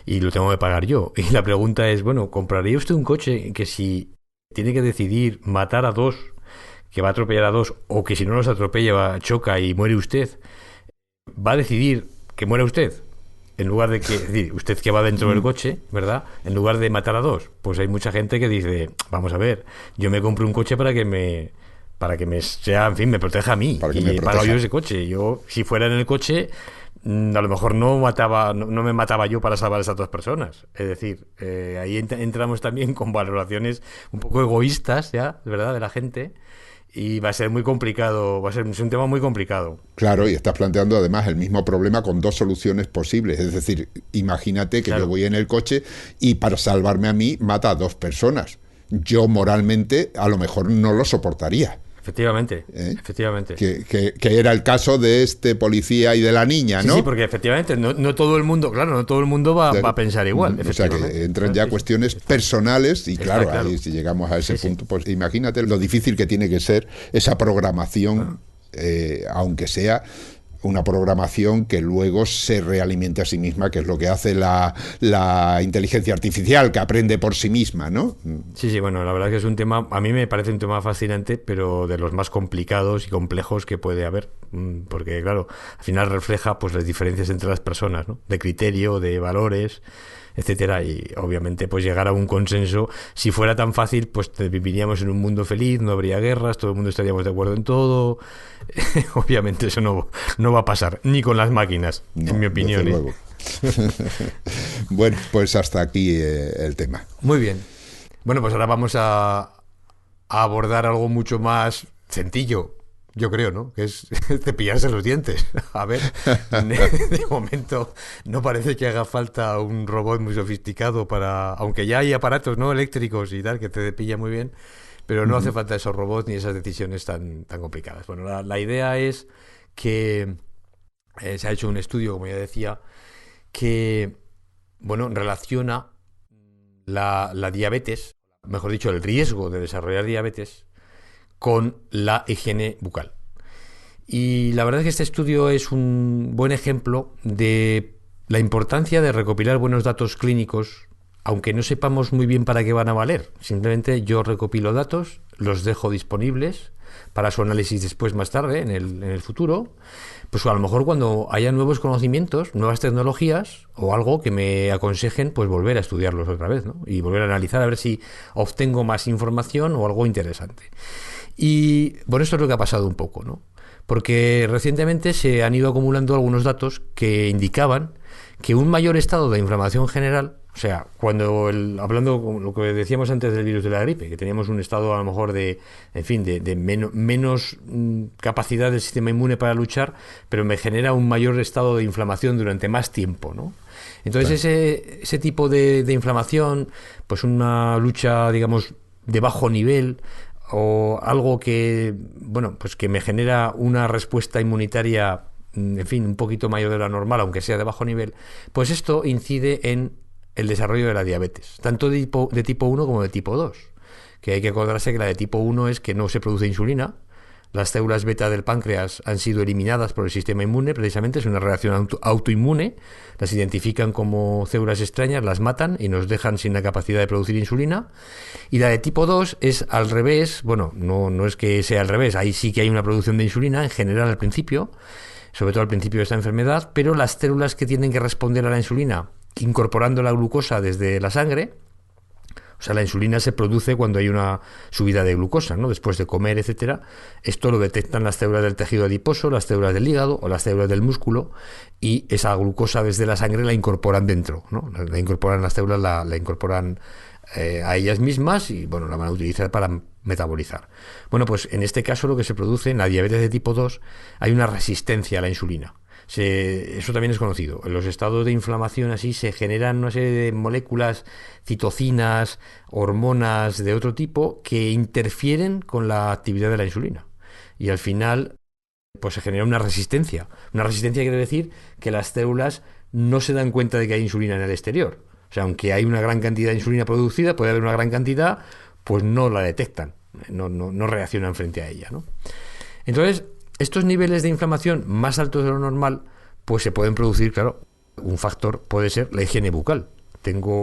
y lo tengo que pagar yo. Y la pregunta es, bueno, ¿compraría usted un coche que si tiene que decidir matar a dos, que va a atropellar a dos, o que si no los atropella choca y muere usted, va a decidir que muera usted? En lugar de que, es decir, usted que va dentro del coche, ¿verdad? En lugar de matar a dos, pues hay mucha gente que dice, vamos a ver, yo me compro un coche para que me sea, en fin, me proteja a mí, y pago yo ese coche. Yo, si fuera en el coche, a lo mejor no me mataba yo para salvar a esas dos personas. Es decir, ahí entramos también con valoraciones un poco egoístas, ya, ¿verdad?, de la gente. Y va a ser muy complicado, es un tema muy complicado. Claro, y estás planteando además el mismo problema con dos soluciones posibles. Es decir, imagínate que yo voy en el coche y para salvarme a mí mata a dos personas. Yo moralmente a lo mejor no lo soportaría. Efectivamente, efectivamente. Que era el caso de este policía y de la niña, ¿no? Sí, porque efectivamente no todo el mundo, claro, no todo el mundo va a pensar igual. O sea, que entran ya cuestiones personales y claro, ahí, si llegamos a ese punto, pues imagínate lo difícil que tiene que ser esa programación, aunque sea una programación que luego se realimente a sí misma, que es lo que hace la inteligencia artificial, que aprende por sí misma, ¿no? Sí, bueno, la verdad es que es un tema, a mí me parece un tema fascinante, pero de los más complicados y complejos que puede haber, porque claro, al final refleja pues las diferencias entre las personas, ¿no? De criterio, de valores, etcétera, y obviamente pues llegar a un consenso. Si fuera tan fácil, pues viviríamos en un mundo feliz, no habría guerras, todo el mundo estaríamos de acuerdo en todo. Obviamente eso no va a pasar, ni con las máquinas, en mi opinión. Desde luego. Bueno, pues hasta aquí el tema. Muy bien. Bueno, pues ahora vamos a abordar algo mucho más sencillo, yo creo, ¿no? Que es cepillarse los dientes. A ver, de momento no parece que haga falta un robot muy sofisticado aunque ya hay aparatos, ¿no?, eléctricos y tal, que te cepilla muy bien, pero no hace falta esos robots ni esas decisiones tan complicadas. Bueno, la idea es que se ha hecho un estudio, como ya decía, que, bueno, relaciona la diabetes, mejor dicho, el riesgo de desarrollar diabetes con la higiene bucal. Y la verdad es que este estudio es un buen ejemplo de la importancia de recopilar buenos datos clínicos, aunque no sepamos muy bien para qué van a valer. Simplemente yo recopilo datos, los dejo disponibles para su análisis después, más tarde, en el futuro. Pues a lo mejor cuando haya nuevos conocimientos, nuevas tecnologías o algo que me aconsejen, pues volver a estudiarlos otra vez, ¿no? Y volver a analizar a ver si obtengo más información o algo interesante. Y bueno, esto es lo que ha pasado un poco, ¿no? Porque recientemente se han ido acumulando algunos datos que indicaban que un mayor estado de inflamación general, o sea, hablando con lo que decíamos antes del virus de la gripe, que teníamos un estado a lo mejor de menos capacidad del sistema inmune para luchar, pero me genera un mayor estado de inflamación durante más tiempo, ¿no? Entonces ese tipo de inflamación, pues una lucha, digamos, de bajo nivel, o algo que, bueno, pues que me genera una respuesta inmunitaria, en fin, un poquito mayor de la normal, aunque sea de bajo nivel, pues esto incide en el desarrollo de la diabetes, tanto de tipo 1 como de tipo 2, que hay que acordarse que la de tipo 1 es que no se produce insulina, las células beta del páncreas han sido eliminadas por el sistema inmune, precisamente es una reacción autoinmune, las identifican como células extrañas, las matan y nos dejan sin la capacidad de producir insulina. Y la de tipo 2 es al revés, bueno, no es que sea al revés, ahí sí que hay una producción de insulina en general al principio, sobre todo al principio de esta enfermedad, pero las células que tienen que responder a la insulina, incorporando la glucosa desde la sangre, o sea, la insulina se produce cuando hay una subida de glucosa, ¿no? Después de comer, etcétera. Esto lo detectan las células del tejido adiposo, las células del hígado o las células del músculo, y esa glucosa desde la sangre la incorporan dentro, ¿no? La incorporan las células, la incorporan a ellas mismas y, bueno, la van a utilizar para metabolizar. Bueno, pues en este caso lo que se produce en la diabetes de tipo 2 hay una resistencia a la insulina. Eso también es conocido. En los estados de inflamación así se generan una serie de moléculas, citocinas, hormonas de otro tipo que interfieren con la actividad de la insulina. Y al final, pues se genera una resistencia. Una resistencia quiere decir que las células no se dan cuenta de que hay insulina en el exterior. O sea, aunque hay una gran cantidad de insulina producida, puede haber una gran cantidad, pues no la detectan, no reaccionan frente a ella, ¿no? Entonces, estos niveles de inflamación más altos de lo normal, pues se pueden producir, claro, un factor puede ser la higiene bucal.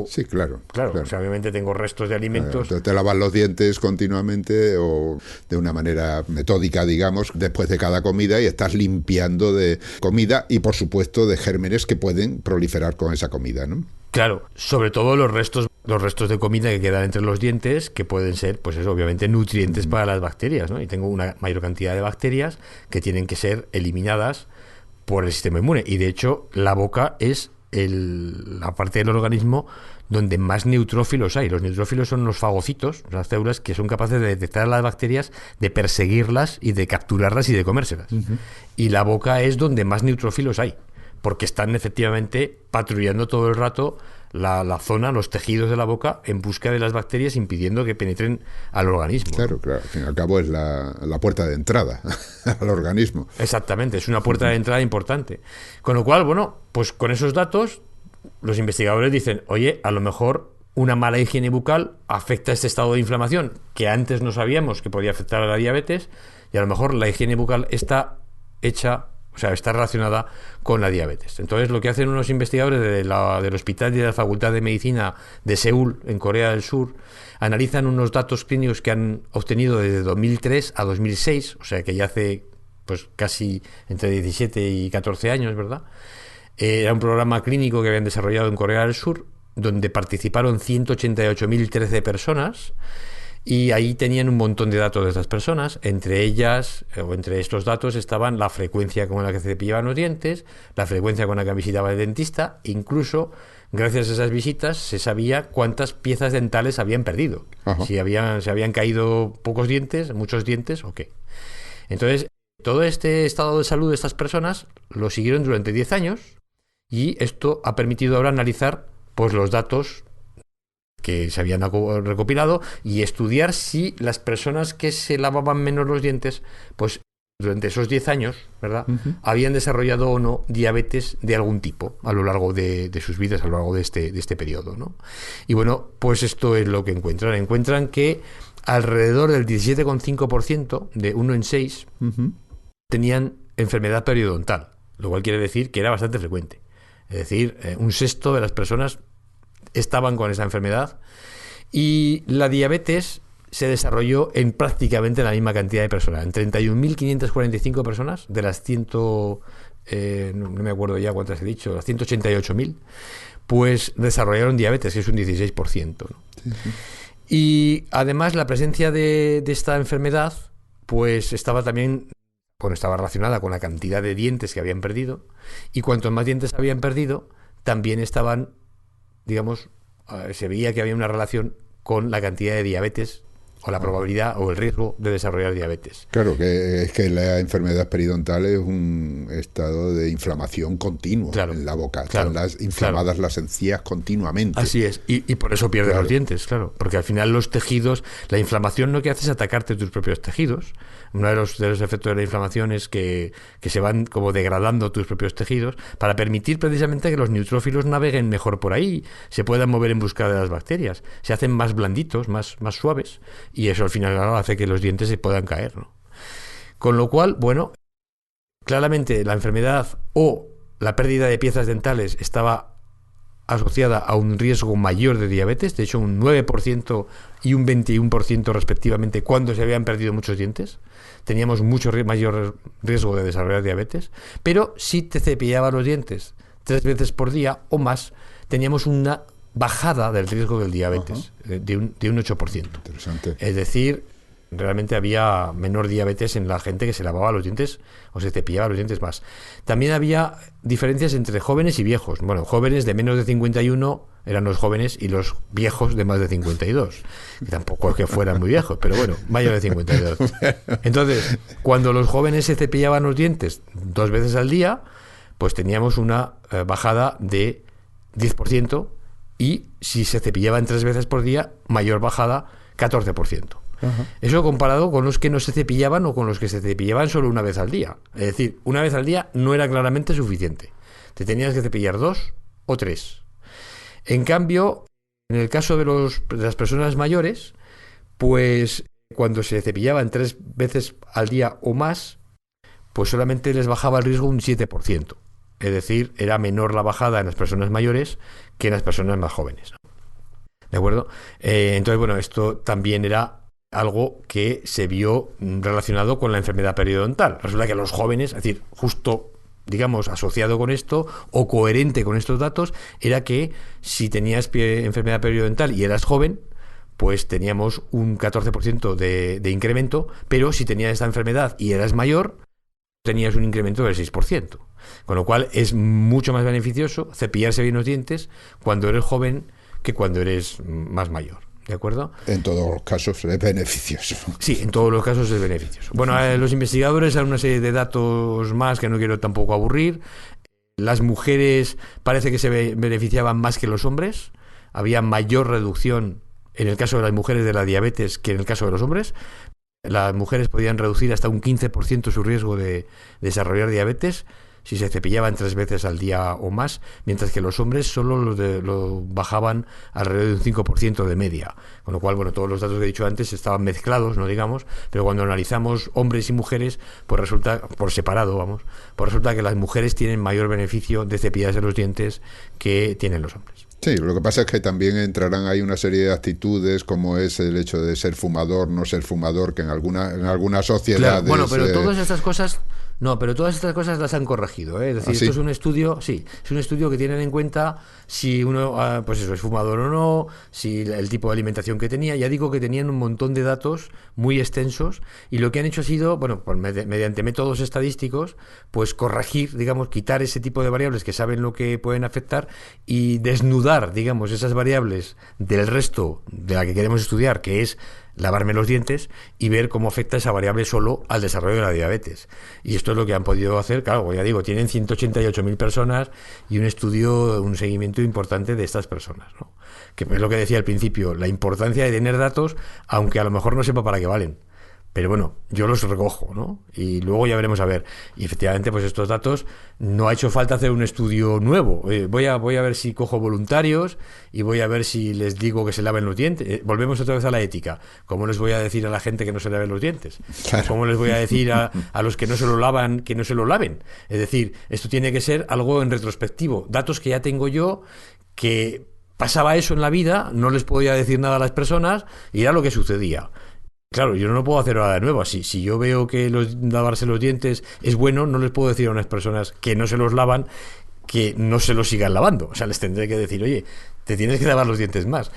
Sí, claro. O sea, obviamente tengo restos de alimentos. Te lavas los dientes continuamente o de una manera metódica, digamos, después de cada comida y estás limpiando de comida y, por supuesto, de gérmenes que pueden proliferar con esa comida, ¿no? Claro, sobre todo los restos de comida que quedan entre los dientes, que pueden ser, pues eso, obviamente, nutrientes para las bacterias, ¿no? Y tengo una mayor cantidad de bacterias que tienen que ser eliminadas por el sistema inmune. Y de hecho, la boca es la parte del organismo donde más neutrófilos hay. Los neutrófilos son los fagocitos, las células que son capaces de detectar a las bacterias, de perseguirlas y de capturarlas y de comérselas. Y la boca es donde más neutrófilos hay, porque están efectivamente patrullando todo el rato la zona, los tejidos de la boca, en busca de las bacterias, impidiendo que penetren al organismo. Claro, al fin y al cabo es la puerta de entrada al organismo. Exactamente, es una puerta de entrada importante. Con lo cual, bueno, pues con esos datos, los investigadores dicen, oye, a lo mejor una mala higiene bucal afecta este estado de inflamación, que antes no sabíamos que podía afectar a la diabetes, y a lo mejor la higiene bucal está relacionada con la diabetes. Entonces, lo que hacen unos investigadores del Hospital y de la Facultad de Medicina de Seúl, en Corea del Sur, analizan unos datos clínicos que han obtenido desde 2003 a 2006, o sea que ya hace pues casi entre 17 y 14 años, ¿verdad? Era un programa clínico que habían desarrollado en Corea del Sur, donde participaron 188.013 personas. Y ahí tenían un montón de datos de estas personas. Entre ellas, o entre estos datos, estaban la frecuencia con la que se cepillaban los dientes, la frecuencia con la que visitaba el dentista. Incluso, gracias a esas visitas, se sabía cuántas piezas dentales habían perdido. Ajá. Si se habían caído pocos dientes, muchos dientes o qué. Entonces, todo este estado de salud de estas personas lo siguieron durante 10 años y esto ha permitido ahora analizar pues los datos que se habían recopilado y estudiar si las personas que se lavaban menos los dientes, pues durante esos 10 años, ¿verdad?, habían desarrollado o no diabetes de algún tipo a lo largo de sus vidas, a lo largo de este periodo, ¿no? Y bueno, pues esto es lo que encuentran. Encuentran que alrededor del 17,5% de 1 en 6 tenían enfermedad periodontal, lo cual quiere decir que era bastante frecuente. Es decir, un sexto de las personas estaban con esa enfermedad, y la diabetes se desarrolló en prácticamente la misma cantidad de personas, en 31.545 personas de las no me acuerdo ya cuántas he dicho, las 188.000, pues desarrollaron diabetes, que es un 16%, ¿no? Sí, sí. Y además la presencia de esta enfermedad pues estaba relacionada con la cantidad de dientes que habían perdido, y cuantos más dientes habían perdido, también estaban, digamos, se veía que había una relación con la cantidad de diabetes, o la probabilidad o el riesgo de desarrollar diabetes. Claro, que es que la enfermedad periodontal es un estado de inflamación continua, claro, en la boca. Están inflamadas, claro, las encías continuamente. Así es, y por eso pierdes, claro, los dientes, claro, porque al final los tejidos, la inflamación lo que hace es atacarte tus propios tejidos. Uno de los efectos de la inflamación es que se van como degradando tus propios tejidos para permitir precisamente que los neutrófilos naveguen mejor por ahí, se puedan mover en busca de las bacterias, se hacen más blanditos, más suaves, y eso al final, claro, hace que los dientes se puedan caer, ¿no? Con lo cual, bueno, claramente la enfermedad o la pérdida de piezas dentales estaba asociada a un riesgo mayor de diabetes, de hecho un 9% y un 21% respectivamente cuando se habían perdido muchos dientes. Teníamos mucho mayor riesgo de desarrollar diabetes, pero si te cepillabas los dientes 3 veces por día o más, teníamos una bajada del riesgo del diabetes, de un 8%. Interesante. Es decir, realmente había menor diabetes en la gente que se lavaba los dientes o se cepillaba los dientes más. También había diferencias entre jóvenes y viejos. Bueno, jóvenes de menos de 51 eran los jóvenes, y los viejos de más de 52. Que tampoco es que fueran muy viejos, pero bueno, mayor de 52. Entonces, cuando los jóvenes se cepillaban los dientes 2 veces al día, pues teníamos una bajada de 10%, y si se cepillaban 3 veces por día, mayor bajada, 14%. Eso comparado con los que no se cepillaban o con los que se cepillaban solo una vez al día. Es decir, una vez al día no era claramente suficiente. Te tenías que cepillar 2 o 3. En cambio, en el caso de las personas mayores, pues cuando se cepillaban 3 veces al día o más, pues solamente les bajaba el riesgo un 7%. Es decir, era menor la bajada en las personas mayores que en las personas más jóvenes, ¿no? ¿De acuerdo? Entonces, bueno, esto también era algo que se vio relacionado con la enfermedad periodontal. Resulta que los jóvenes, es decir, justo, digamos, asociado con esto o coherente con estos datos, era que si tenías enfermedad periodontal y eras joven, pues teníamos un 14% de incremento, pero si tenías esta enfermedad y eras mayor, tenías un incremento del 6%. Con lo cual es mucho más beneficioso cepillarse bien los dientes cuando eres joven que cuando eres más mayor. ¿De acuerdo? En todos los casos es beneficioso. Sí, en todos los casos es beneficioso. Bueno, los investigadores dan una serie de datos más que no quiero tampoco aburrir. Las mujeres parece que se beneficiaban más que los hombres. Había mayor reducción en el caso de las mujeres de la diabetes que en el caso de los hombres. Las mujeres podían reducir hasta un 15% su riesgo de desarrollar diabetes si se cepillaban 3 veces al día o más, mientras que los hombres solo lo bajaban alrededor de un 5% de media. Con lo cual, bueno, todos los datos que he dicho antes estaban mezclados, no digamos, pero cuando analizamos hombres y mujeres, pues resulta, por separado, vamos, pues resulta que las mujeres tienen mayor beneficio de cepillarse los dientes que tienen los hombres. Sí, lo que pasa es que también entrarán ahí una serie de actitudes, como es el hecho de ser fumador, no ser fumador, que en algunas sociedades... Claro, bueno, pero todas estas cosas... No, pero todas estas cosas las han corregido, ¿eh? Es decir, esto es un estudio, sí, es un estudio que tienen en cuenta si uno, pues eso, es fumador o no, si el tipo de alimentación que tenía. Ya digo que tenían un montón de datos muy extensos, y lo que han hecho ha sido, bueno, pues mediante métodos estadísticos, pues corregir, digamos, quitar ese tipo de variables que saben lo que pueden afectar y desnudar, digamos, esas variables del resto de la que queremos estudiar, que es lavarme los dientes, y ver cómo afecta esa variable solo al desarrollo de la diabetes. Y esto es lo que han podido hacer. Claro, ya digo, tienen 188.000 personas y un estudio, un seguimiento importante de estas personas, ¿no? Que es lo que decía al principio, la importancia de tener datos, aunque a lo mejor no sepa para qué valen. pero bueno, yo los recojo, ¿no? Y luego ya veremos a ver. Y efectivamente, pues estos datos no ha hecho falta hacer un estudio nuevo. Voy a ver si cojo voluntarios y voy a ver si les digo que se laven los dientes. Volvemos otra vez a la ética. ¿Cómo les voy a decir a la gente que no se laven los dientes? Claro. ¿Cómo les voy a decir a los que no se lo lavan que no se lo laven? Es decir, esto tiene que ser algo en retrospectivo. Datos que ya tengo yo, que pasaba eso en la vida, no les podía decir nada a las personas y era lo que sucedía. Claro, yo no puedo hacer nada de nuevo. Si yo veo que lavarse los dientes es bueno, no les puedo decir a unas personas que no se los lavan que no se los sigan lavando. O sea, les tendré que decir, oye, te tienes que lavar los dientes más,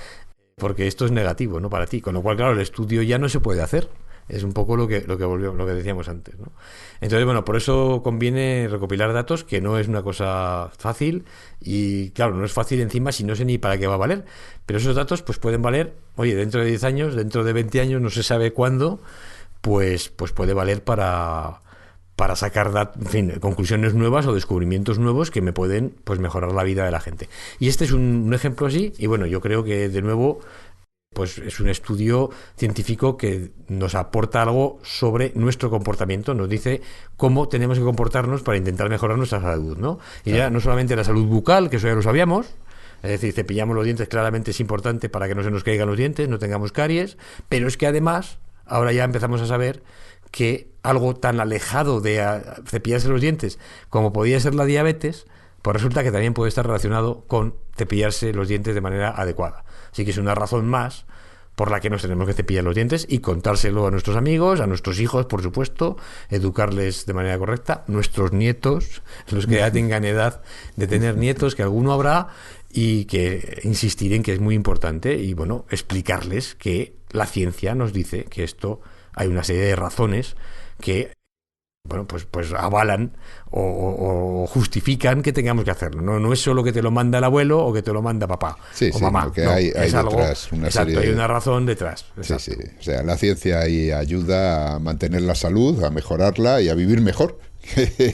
porque esto es negativo, ¿no? Para ti. Con lo cual, claro, el estudio ya no se puede hacer. Es un poco lo que decíamos antes, ¿no? Entonces, bueno, por eso conviene recopilar datos, que no es una cosa fácil y, claro, no es fácil encima si no sé ni para qué va a valer. Pero esos datos pues pueden valer, oye, dentro de 10 años, dentro de 20 años, no se sabe cuándo, pues puede valer para sacar en fin, conclusiones nuevas o descubrimientos nuevos que me pueden pues mejorar la vida de la gente. Y este es un ejemplo así, y bueno, yo creo que de nuevo pues es un estudio científico que nos aporta algo sobre nuestro comportamiento, nos dice cómo tenemos que comportarnos para intentar mejorar nuestra salud, ¿no? Y ya no solamente la salud bucal, que eso ya lo sabíamos, es decir, cepillamos los dientes, claramente es importante para que no se nos caigan los dientes, no tengamos caries, pero es que además ahora ya empezamos a saber que algo tan alejado de cepillarse los dientes como podía ser la diabetes, pues resulta que también puede estar relacionado con cepillarse los dientes de manera adecuada. Así que es una razón más por la que nos tenemos que cepillar los dientes y contárselo a nuestros amigos, a nuestros hijos, por supuesto, educarles de manera correcta, nuestros nietos, los que ya tengan edad de tener nietos, que alguno habrá, y que insistir en que es muy importante y, bueno, explicarles que la ciencia nos dice que esto hay una serie de razones que, bueno, pues avalan o justifican que tengamos que hacerlo. No es solo que te lo manda el abuelo o que te lo manda papá o mamá. Que hay detrás una serie hay una razón detrás. Sí. O sea, la ciencia ahí ayuda a mantener la salud, a mejorarla y a vivir mejor.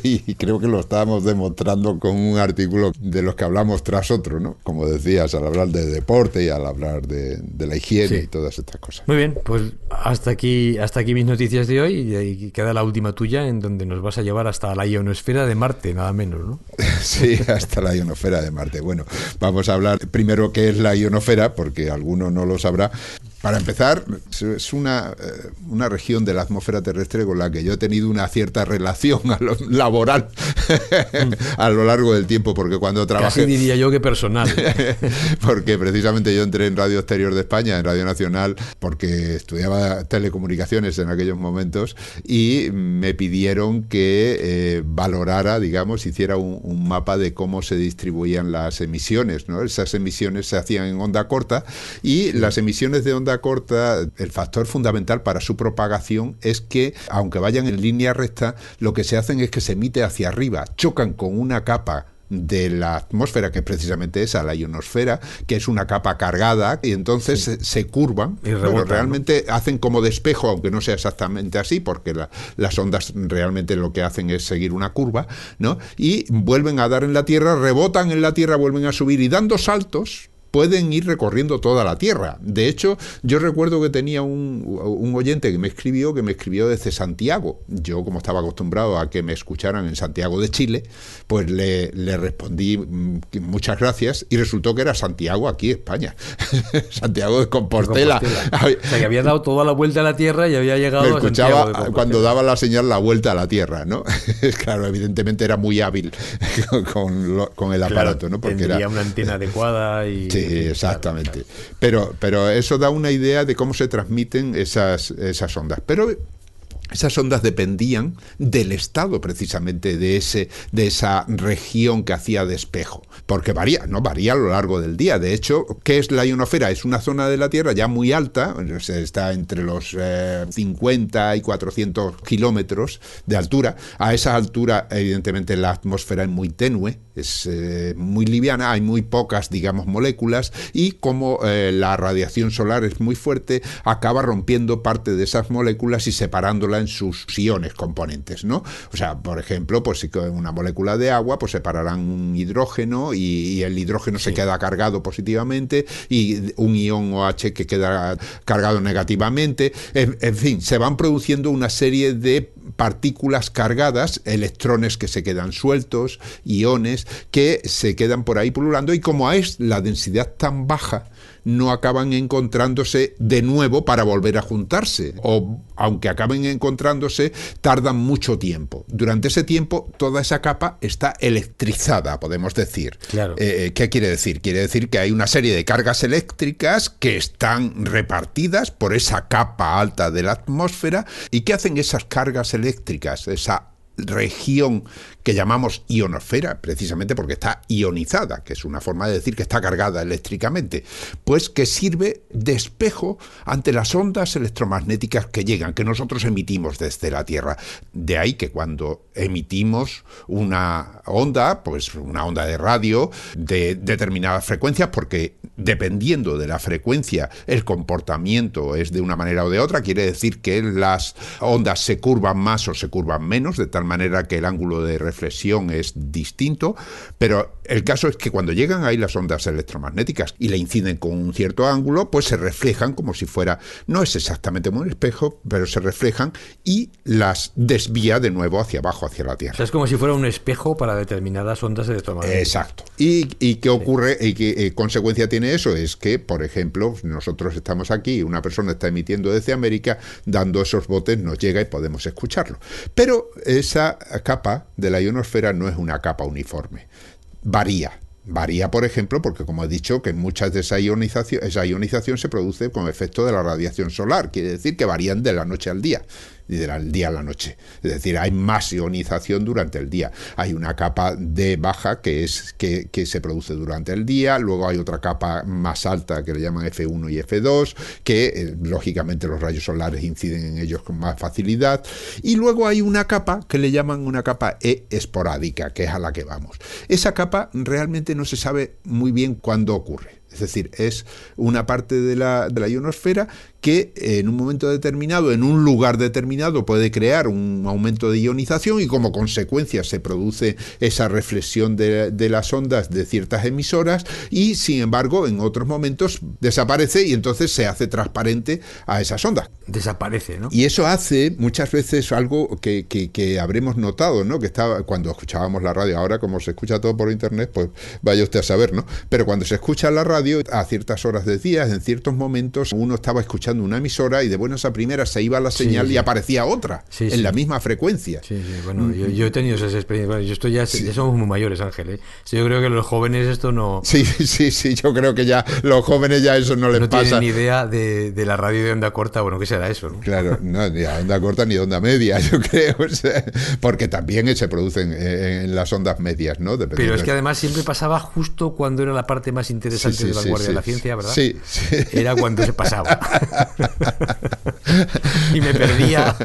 Y creo que lo estábamos demostrando con un artículo de los que hablamos tras otro, ¿no? Como decías, al hablar de deporte y al hablar de la higiene y todas estas cosas. Muy bien, pues hasta aquí mis noticias de hoy, y queda la última tuya, en donde nos vas a llevar hasta la ionosfera de Marte, nada menos, ¿no? Sí, hasta la ionosfera de Marte. Bueno, vamos a hablar primero qué es la ionosfera, porque alguno no lo sabrá. Para empezar, es una región de la atmósfera terrestre con la que yo he tenido una cierta relación laboral a lo largo del tiempo, porque cuando trabajé... Casi diría yo que personal. Porque precisamente yo entré en Radio Exterior de España, en Radio Nacional, porque estudiaba telecomunicaciones en aquellos momentos y me pidieron que valorara, digamos, hiciera un mapa de cómo se distribuían las emisiones, ¿no? Esas emisiones se hacían en onda corta y las emisiones de onda corta, el factor fundamental para su propagación es que, aunque vayan en línea recta, lo que se hacen es que se emite hacia arriba, chocan con una capa de la atmósfera, que es precisamente esa, la ionosfera, que es una capa cargada, y entonces se curvan, y rebotan, pero realmente hacen como de espejo, aunque no sea exactamente así, porque las ondas realmente lo que hacen es seguir una curva, ¿no? Y vuelven a dar en la Tierra, rebotan en la Tierra, vuelven a subir, y dando saltos pueden ir recorriendo toda la Tierra. De hecho, yo recuerdo que tenía un oyente que me escribió desde Santiago. Yo, como estaba acostumbrado a que me escucharan en Santiago de Chile, pues le respondí muchas gracias, y resultó que era Santiago, aquí, España. Santiago de Compostela. O sea, que había dado toda la vuelta a la Tierra y había llegado me escuchaba a Santiago de Compostela. Cuando daba la señal la vuelta a la Tierra, ¿no? Claro, evidentemente era muy hábil con el aparato, ¿no? Porque tendría una antena adecuada y... Sí, exactamente. Claro. Pero eso da una idea de cómo se transmiten esas ondas. Pero esas ondas dependían del estado precisamente de esa región que hacía de espejo, porque varía a lo largo del día. De hecho, ¿qué es la ionosfera? Es una zona de la Tierra ya muy alta, está entre los 50 y 400 kilómetros de altura. A esa altura, evidentemente, la atmósfera es muy tenue, es muy liviana, hay muy pocas, digamos, moléculas, y como la radiación solar es muy fuerte, acaba rompiendo parte de esas moléculas y separándolas en sus iones componentes, ¿no? O sea, por ejemplo, pues si con una molécula de agua, pues separarán un hidrógeno y el hidrógeno se queda cargado positivamente y un ion OH que queda cargado negativamente. En fin, se van produciendo una serie de partículas cargadas, electrones que se quedan sueltos, iones que se quedan por ahí pululando, y como es la densidad tan baja, no acaban encontrándose de nuevo para volver a juntarse, o aunque acaben encontrándose, tardan mucho tiempo. Durante ese tiempo, toda esa capa está electrizada, podemos decir. Claro. ¿Qué quiere decir? Quiere decir que hay una serie de cargas eléctricas que están repartidas por esa capa alta de la atmósfera. ¿Y qué hacen esas cargas eléctricas? Esa región que llamamos ionosfera, precisamente porque está ionizada, que es una forma de decir que está cargada eléctricamente, pues que sirve de espejo ante las ondas electromagnéticas que llegan, que nosotros emitimos desde la Tierra. De ahí que cuando emitimos una onda, pues una onda de radio de determinadas frecuencias, porque dependiendo de la frecuencia el comportamiento es de una manera o de otra, quiere decir que las ondas se curvan más o se curvan menos, de tal manera que el ángulo de reflexión es distinto, pero el caso es que cuando llegan ahí las ondas electromagnéticas y le inciden con un cierto ángulo, pues se reflejan como si fuera, no es exactamente como un espejo, pero se reflejan y las desvía de nuevo hacia abajo, hacia la Tierra. O sea, es como si fuera un espejo para determinadas ondas electromagnéticas. Exacto. ¿Y qué ocurre y qué consecuencia tiene eso? Es que, por ejemplo, nosotros estamos aquí, una persona está emitiendo desde América, dando esos botes, nos llega y podemos escucharlo. Pero esa capa de la ionosfera no es una capa uniforme. Varía, por ejemplo, porque como he dicho, que muchas de esa ionización se produce con efecto de la radiación solar, quiere decir que varían de la noche al día y del día a la noche. Es decir, hay más ionización durante el día. Hay una capa de baja que se produce durante el día, luego hay otra capa más alta que le llaman F1 y F2, que lógicamente los rayos solares inciden en ellos con más facilidad, y luego hay una capa que le llaman una capa E esporádica, que es a la que vamos. Esa capa realmente no se sabe muy bien cuándo ocurre. Es decir, es una parte de la ionosfera que en un momento determinado, en un lugar determinado, puede crear un aumento de ionización y como consecuencia se produce esa reflexión de las ondas de ciertas emisoras y, sin embargo, en otros momentos desaparece y entonces se hace transparente a esas ondas. Desaparece, ¿no? Y eso hace muchas veces algo que habremos notado, ¿no? Que estaba cuando escuchábamos la radio. Ahora, como se escucha todo por internet, pues vaya usted a saber, ¿no? Pero cuando se escucha la radio, a ciertas horas del día, en ciertos momentos, uno estaba escuchando una emisora y de buenas a primeras se iba la señal y aparecía otra en la misma frecuencia. Sí, bueno, yo he tenido esas experiencias. Bueno, yo estoy ya somos muy mayores, Ángel, ¿eh? Yo creo que los jóvenes esto no... Sí, yo creo que ya los jóvenes ya eso no les pasa. No tienen ni idea de la radio de onda corta, bueno, ¿qué será eso, no? Claro, no, ni a onda corta ni a onda media, yo creo, o sea, porque también se producen en las ondas medias, ¿no? Pero es que además siempre pasaba justo cuando era la parte más interesante de vanguardia de la ciencia, ¿verdad? Sí. Era cuando se pasaba. Y me perdía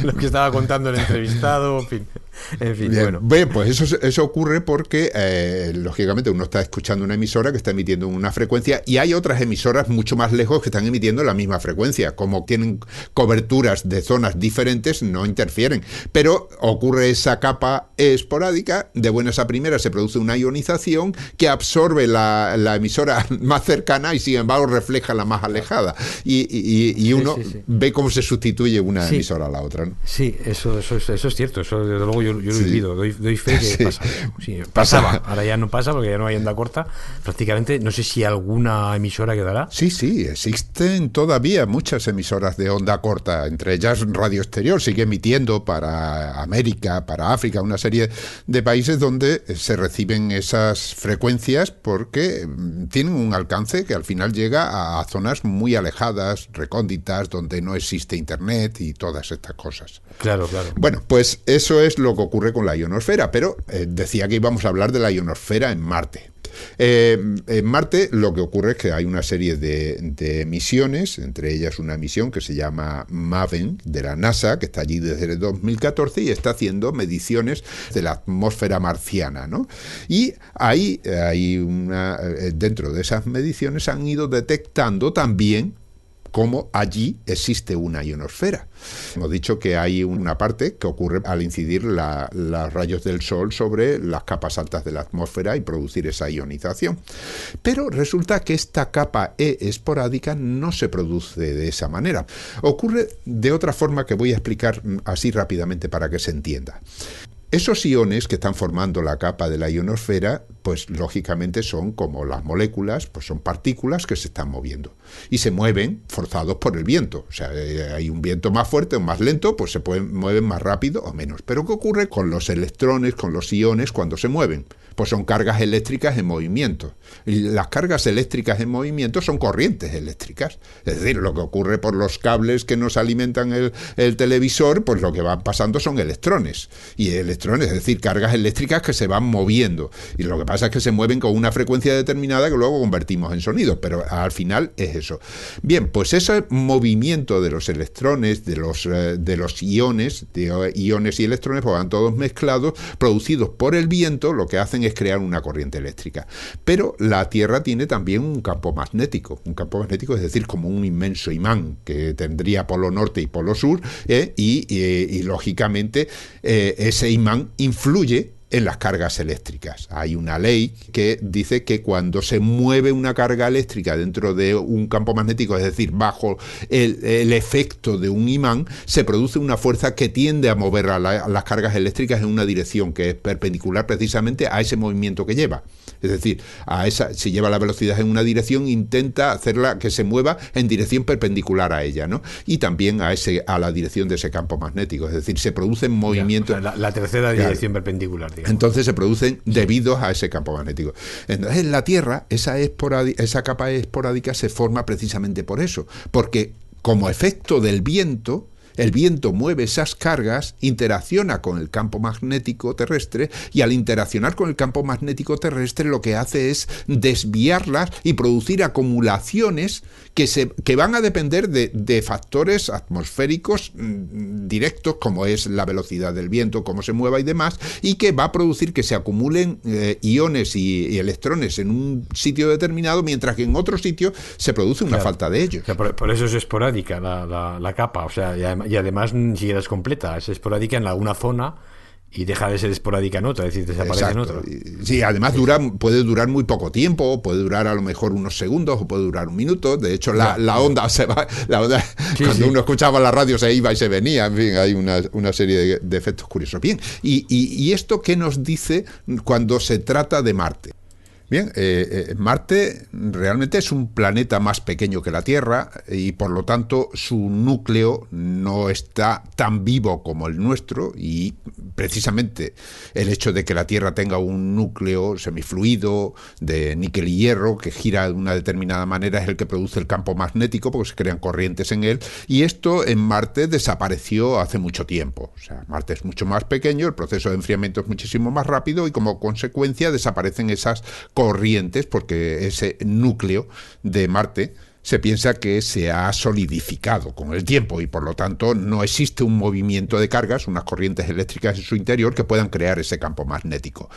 lo que estaba contando el entrevistado, en fin, bien, bueno. Pues eso ocurre porque lógicamente uno está escuchando una emisora que está emitiendo una frecuencia y hay otras emisoras mucho más lejos que están emitiendo la misma frecuencia. Como tienen coberturas de zonas diferentes, no interfieren, pero ocurre esa capa esporádica, de buenas a primeras se produce una ionización que absorbe la emisora más cercana y sin embargo refleja la más alejada y uno ve cómo se sustituye una emisora a la otra, ¿no? Sí, eso es cierto, eso desde luego yo lo he vivido, doy fe que pasa. Sí, pasaba, ahora ya no pasa porque ya no hay onda corta, prácticamente, no sé si alguna emisora quedará. Sí, existen todavía muchas emisoras de onda corta, entre ellas Radio Exterior, sigue emitiendo para América, para África, una serie de países donde se reciben esas frecuencias porque tienen un alcance que al final llega a zonas muy alejadas, recónditas, donde no existe internet y todas estas cosas. Claro. Bueno, pues eso es lo que ocurre con la ionosfera, pero decía que íbamos a hablar de la ionosfera en Marte. En Marte lo que ocurre es que hay una serie de misiones, entre ellas una misión que se llama MAVEN de la NASA, que está allí desde el 2014 y está haciendo mediciones de la atmósfera marciana, ¿no? Y ahí hay dentro de esas mediciones han ido detectando también cómo allí existe una ionosfera. Hemos dicho que hay una parte que ocurre al incidir los rayos del Sol sobre las capas altas de la atmósfera y producir esa ionización. Pero resulta que esta capa E esporádica no se produce de esa manera. Ocurre de otra forma que voy a explicar así rápidamente para que se entienda. Esos iones que están formando la capa de la ionosfera, pues lógicamente son como las moléculas, pues son partículas que se están moviendo y se mueven forzados por el viento. O sea, hay un viento más fuerte o más lento, pues se mueven más rápido o menos. Pero ¿qué ocurre con los electrones, con los iones cuando se mueven? Pues son cargas eléctricas en movimiento. Y las cargas eléctricas en movimiento son corrientes eléctricas. Es decir, lo que ocurre por los cables que nos alimentan el televisor, pues lo que van pasando son electrones. Y electrones, es decir, cargas eléctricas que se van moviendo. Y lo que pasa es que se mueven con una frecuencia determinada que luego convertimos en sonido. Pero al final es eso. Bien, pues ese movimiento de los electrones, de los iones y electrones, pues van todos mezclados, producidos por el viento, lo que hacen es crear una corriente eléctrica. Pero la Tierra tiene también un campo magnético, es decir, como un inmenso imán que tendría polo norte y polo sur, y lógicamente ese imán influye en las cargas eléctricas. Hay una ley que dice que cuando se mueve una carga eléctrica dentro de un campo magnético, es decir, bajo el efecto de un imán, se produce una fuerza que tiende a mover a las cargas eléctricas en una dirección que es perpendicular precisamente a ese movimiento que lleva. Es decir, si lleva la velocidad en una dirección, intenta hacerla que se mueva en dirección perpendicular a ella, ¿no? Y también a la dirección de ese campo magnético. Es decir, se producen movimientos... O sea, la tercera dirección perpendicular, digamos. Entonces se producen debido a ese campo magnético. Entonces en la Tierra esa capa esporádica se forma precisamente por eso, porque como efecto del viento, el viento mueve esas cargas, interacciona con el campo magnético terrestre y al interaccionar con el campo magnético terrestre lo que hace es desviarlas y producir acumulaciones que van a depender de factores atmosféricos directos, como es la velocidad del viento, cómo se mueva y demás, y que va a producir que se acumulen iones y electrones en un sitio determinado, mientras que en otro sitio se produce una falta de ellos. O sea, por eso es esporádica la capa, o sea, y además ni siquiera es completa, es esporádica en alguna zona y deja de ser esporádica en otra, es decir, desaparece en otra. Sí, además puede durar muy poco tiempo, puede durar a lo mejor unos segundos o puede durar un minuto. De hecho, la onda se va, cuando uno escuchaba la radio se iba y se venía, en fin, hay una serie de efectos curiosos. Bien, y esto ¿qué nos dice cuando se trata de Marte? Bien, Marte realmente es un planeta más pequeño que la Tierra y por lo tanto su núcleo no está tan vivo como el nuestro, y precisamente el hecho de que la Tierra tenga un núcleo semifluido de níquel y hierro que gira de una determinada manera es el que produce el campo magnético, porque se crean corrientes en él, y esto en Marte desapareció hace mucho tiempo. O sea, Marte es mucho más pequeño, el proceso de enfriamiento es muchísimo más rápido y como consecuencia desaparecen esas corrientes, porque ese núcleo de Marte se piensa que se ha solidificado con el tiempo y por lo tanto no existe un movimiento de cargas, unas corrientes eléctricas en su interior que puedan crear ese campo magnético.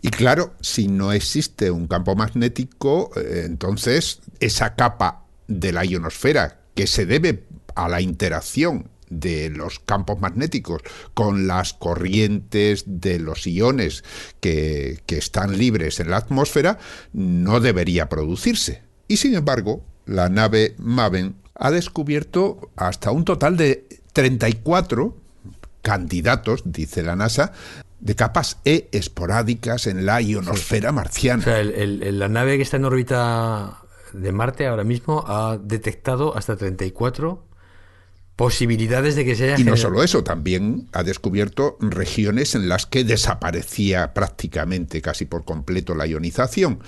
Y claro, si no existe un campo magnético, entonces esa capa de la ionosfera, que se debe a la interacción de los campos magnéticos con las corrientes de los iones que están libres en la atmósfera, no debería producirse. Y sin embargo, la nave MAVEN ha descubierto hasta un total de 34 candidatos, dice la NASA, de capas E esporádicas en la ionosfera marciana. O sea, la nave que está en órbita de Marte ahora mismo ha detectado hasta 34 posibilidades de que se haya Y no generado. solo eso, también ha descubierto regiones en las que desaparecía prácticamente casi por completo la ionización.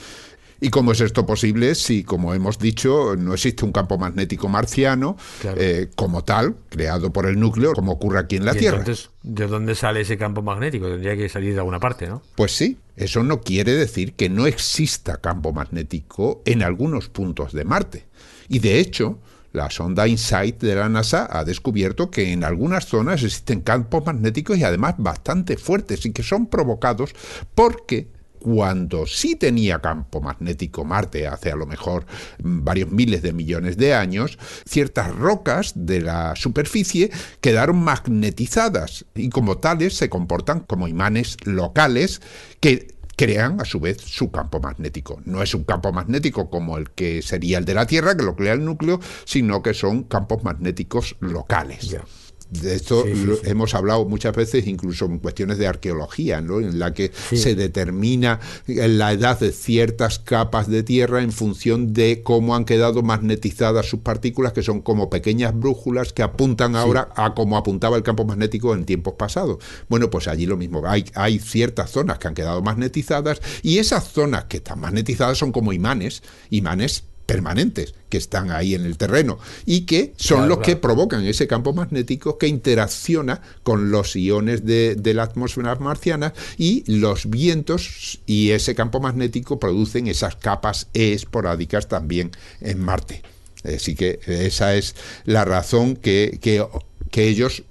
¿Y cómo es esto posible si, como hemos dicho, no existe un campo magnético marciano, Claro. como tal, creado por el núcleo, como ocurre aquí en la Y Tierra? entonces, ¿de dónde sale ese campo magnético? Tendría que salir de alguna parte, ¿no? Pues sí, eso no quiere decir que no exista campo magnético en algunos puntos de Marte. Y de hecho, la sonda InSight de la NASA ha descubierto que en algunas zonas existen campos magnéticos y además bastante fuertes y que son provocados porque cuando sí tenía campo magnético Marte, hace a lo mejor varios miles de millones de años, ciertas rocas de la superficie quedaron magnetizadas y como tales se comportan como imanes locales que crean a su vez su campo magnético. No es un campo magnético como el que sería el de la Tierra, que lo crea el núcleo, sino que son campos magnéticos locales. Ya. De esto hemos hablado muchas veces, incluso en cuestiones de arqueología, ¿no? En la que se determina la edad de ciertas capas de tierra en función de cómo han quedado magnetizadas sus partículas, que son como pequeñas brújulas que apuntan ahora a cómo apuntaba el campo magnético en tiempos pasados. Bueno, pues allí lo mismo. Hay ciertas zonas que han quedado magnetizadas y esas zonas que están magnetizadas son como imanes permanentes que están ahí en el terreno y que son los que provocan ese campo magnético que interacciona con los iones de la atmósfera marciana, y los vientos y ese campo magnético producen esas capas esporádicas también en Marte. Así que esa es la razón que ellos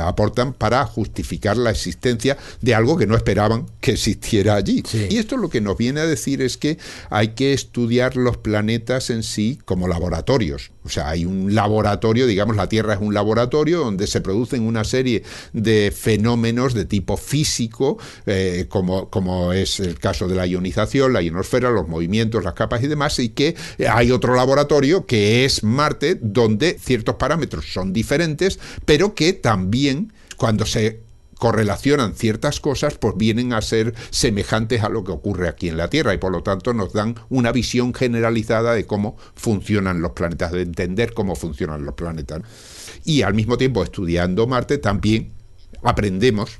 aportan para justificar la existencia de algo que no esperaban que existiera allí. Sí. Y esto lo que nos viene a decir es que hay que estudiar los planetas en sí como laboratorios. O sea, hay un laboratorio, digamos, la Tierra es un laboratorio donde se producen una serie de fenómenos de tipo físico, como es el caso de la ionización, la ionosfera, los movimientos, las capas y demás, y que hay otro laboratorio que es Marte, donde ciertos parámetros son diferentes, pero que también, cuando se correlacionan ciertas cosas, pues vienen a ser semejantes a lo que ocurre aquí en la Tierra, y por lo tanto nos dan una visión generalizada de cómo funcionan los planetas, de entender cómo funcionan los planetas. Y al mismo tiempo, estudiando Marte, también aprendemos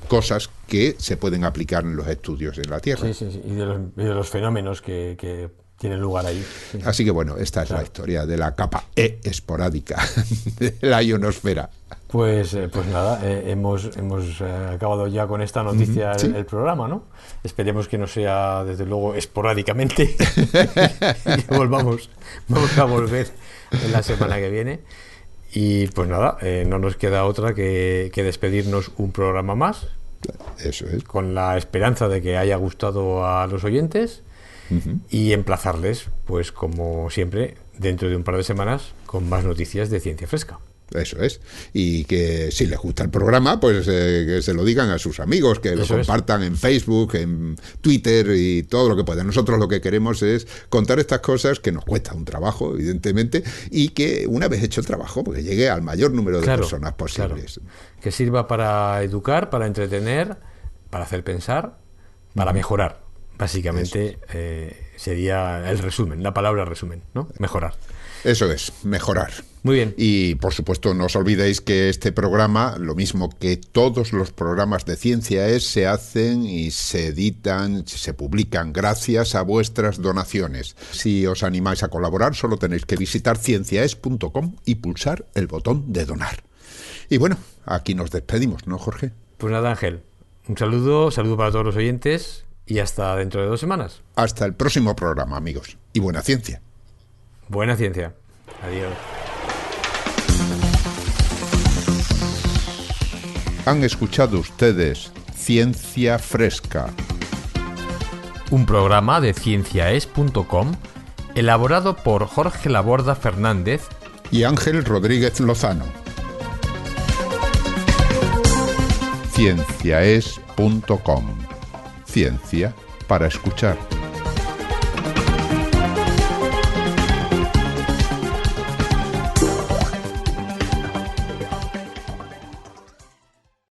cosas que se pueden aplicar en los estudios en la Tierra. Sí. Y de los fenómenos que tienen lugar ahí. Sí. Así que bueno, esta es la historia de la capa esporádica de la ionosfera. Pues nada, hemos acabado ya con esta noticia el programa, ¿no? Esperemos que no sea, desde luego, esporádicamente y que vamos a volver en la semana que viene. Y pues nada, no nos queda otra que despedirnos un programa más. Eso es. Con la esperanza de que haya gustado a los oyentes. Y emplazarles, pues como siempre, dentro de un par de semanas con más noticias de ciencia fresca. Eso es. Y que si les gusta el programa, pues que se lo digan a sus amigos, que lo compartan en Facebook, en Twitter y todo lo que puedan. Nosotros lo que queremos es contar estas cosas, que nos cuesta un trabajo, evidentemente, y que una vez hecho el trabajo, pues que llegue al mayor número de personas posibles. Claro. Que sirva para educar, para entretener, para hacer pensar, para mejorar. Básicamente sería el resumen, la palabra resumen, ¿no? Mejorar. Eso es, mejorar. Muy bien. Y por supuesto no os olvidéis que este programa, lo mismo que todos los programas de Ciencia Es, se hacen y se editan, se publican gracias a vuestras donaciones. Si os animáis a colaborar, solo tenéis que visitar cienciaes.com y pulsar el botón de donar. Y bueno, aquí nos despedimos, ¿no, Jorge? Pues nada, Ángel, un saludo para todos los oyentes. Y hasta dentro de 2 semanas. Hasta el próximo programa, amigos. Y buena ciencia. Buena ciencia. Adiós. Han escuchado ustedes Ciencia Fresca. Un programa de cienciaes.com elaborado por Jorge Laborda Fernández y Ángel Rodríguez Lozano. Cienciaes.com. Ciencia para escuchar.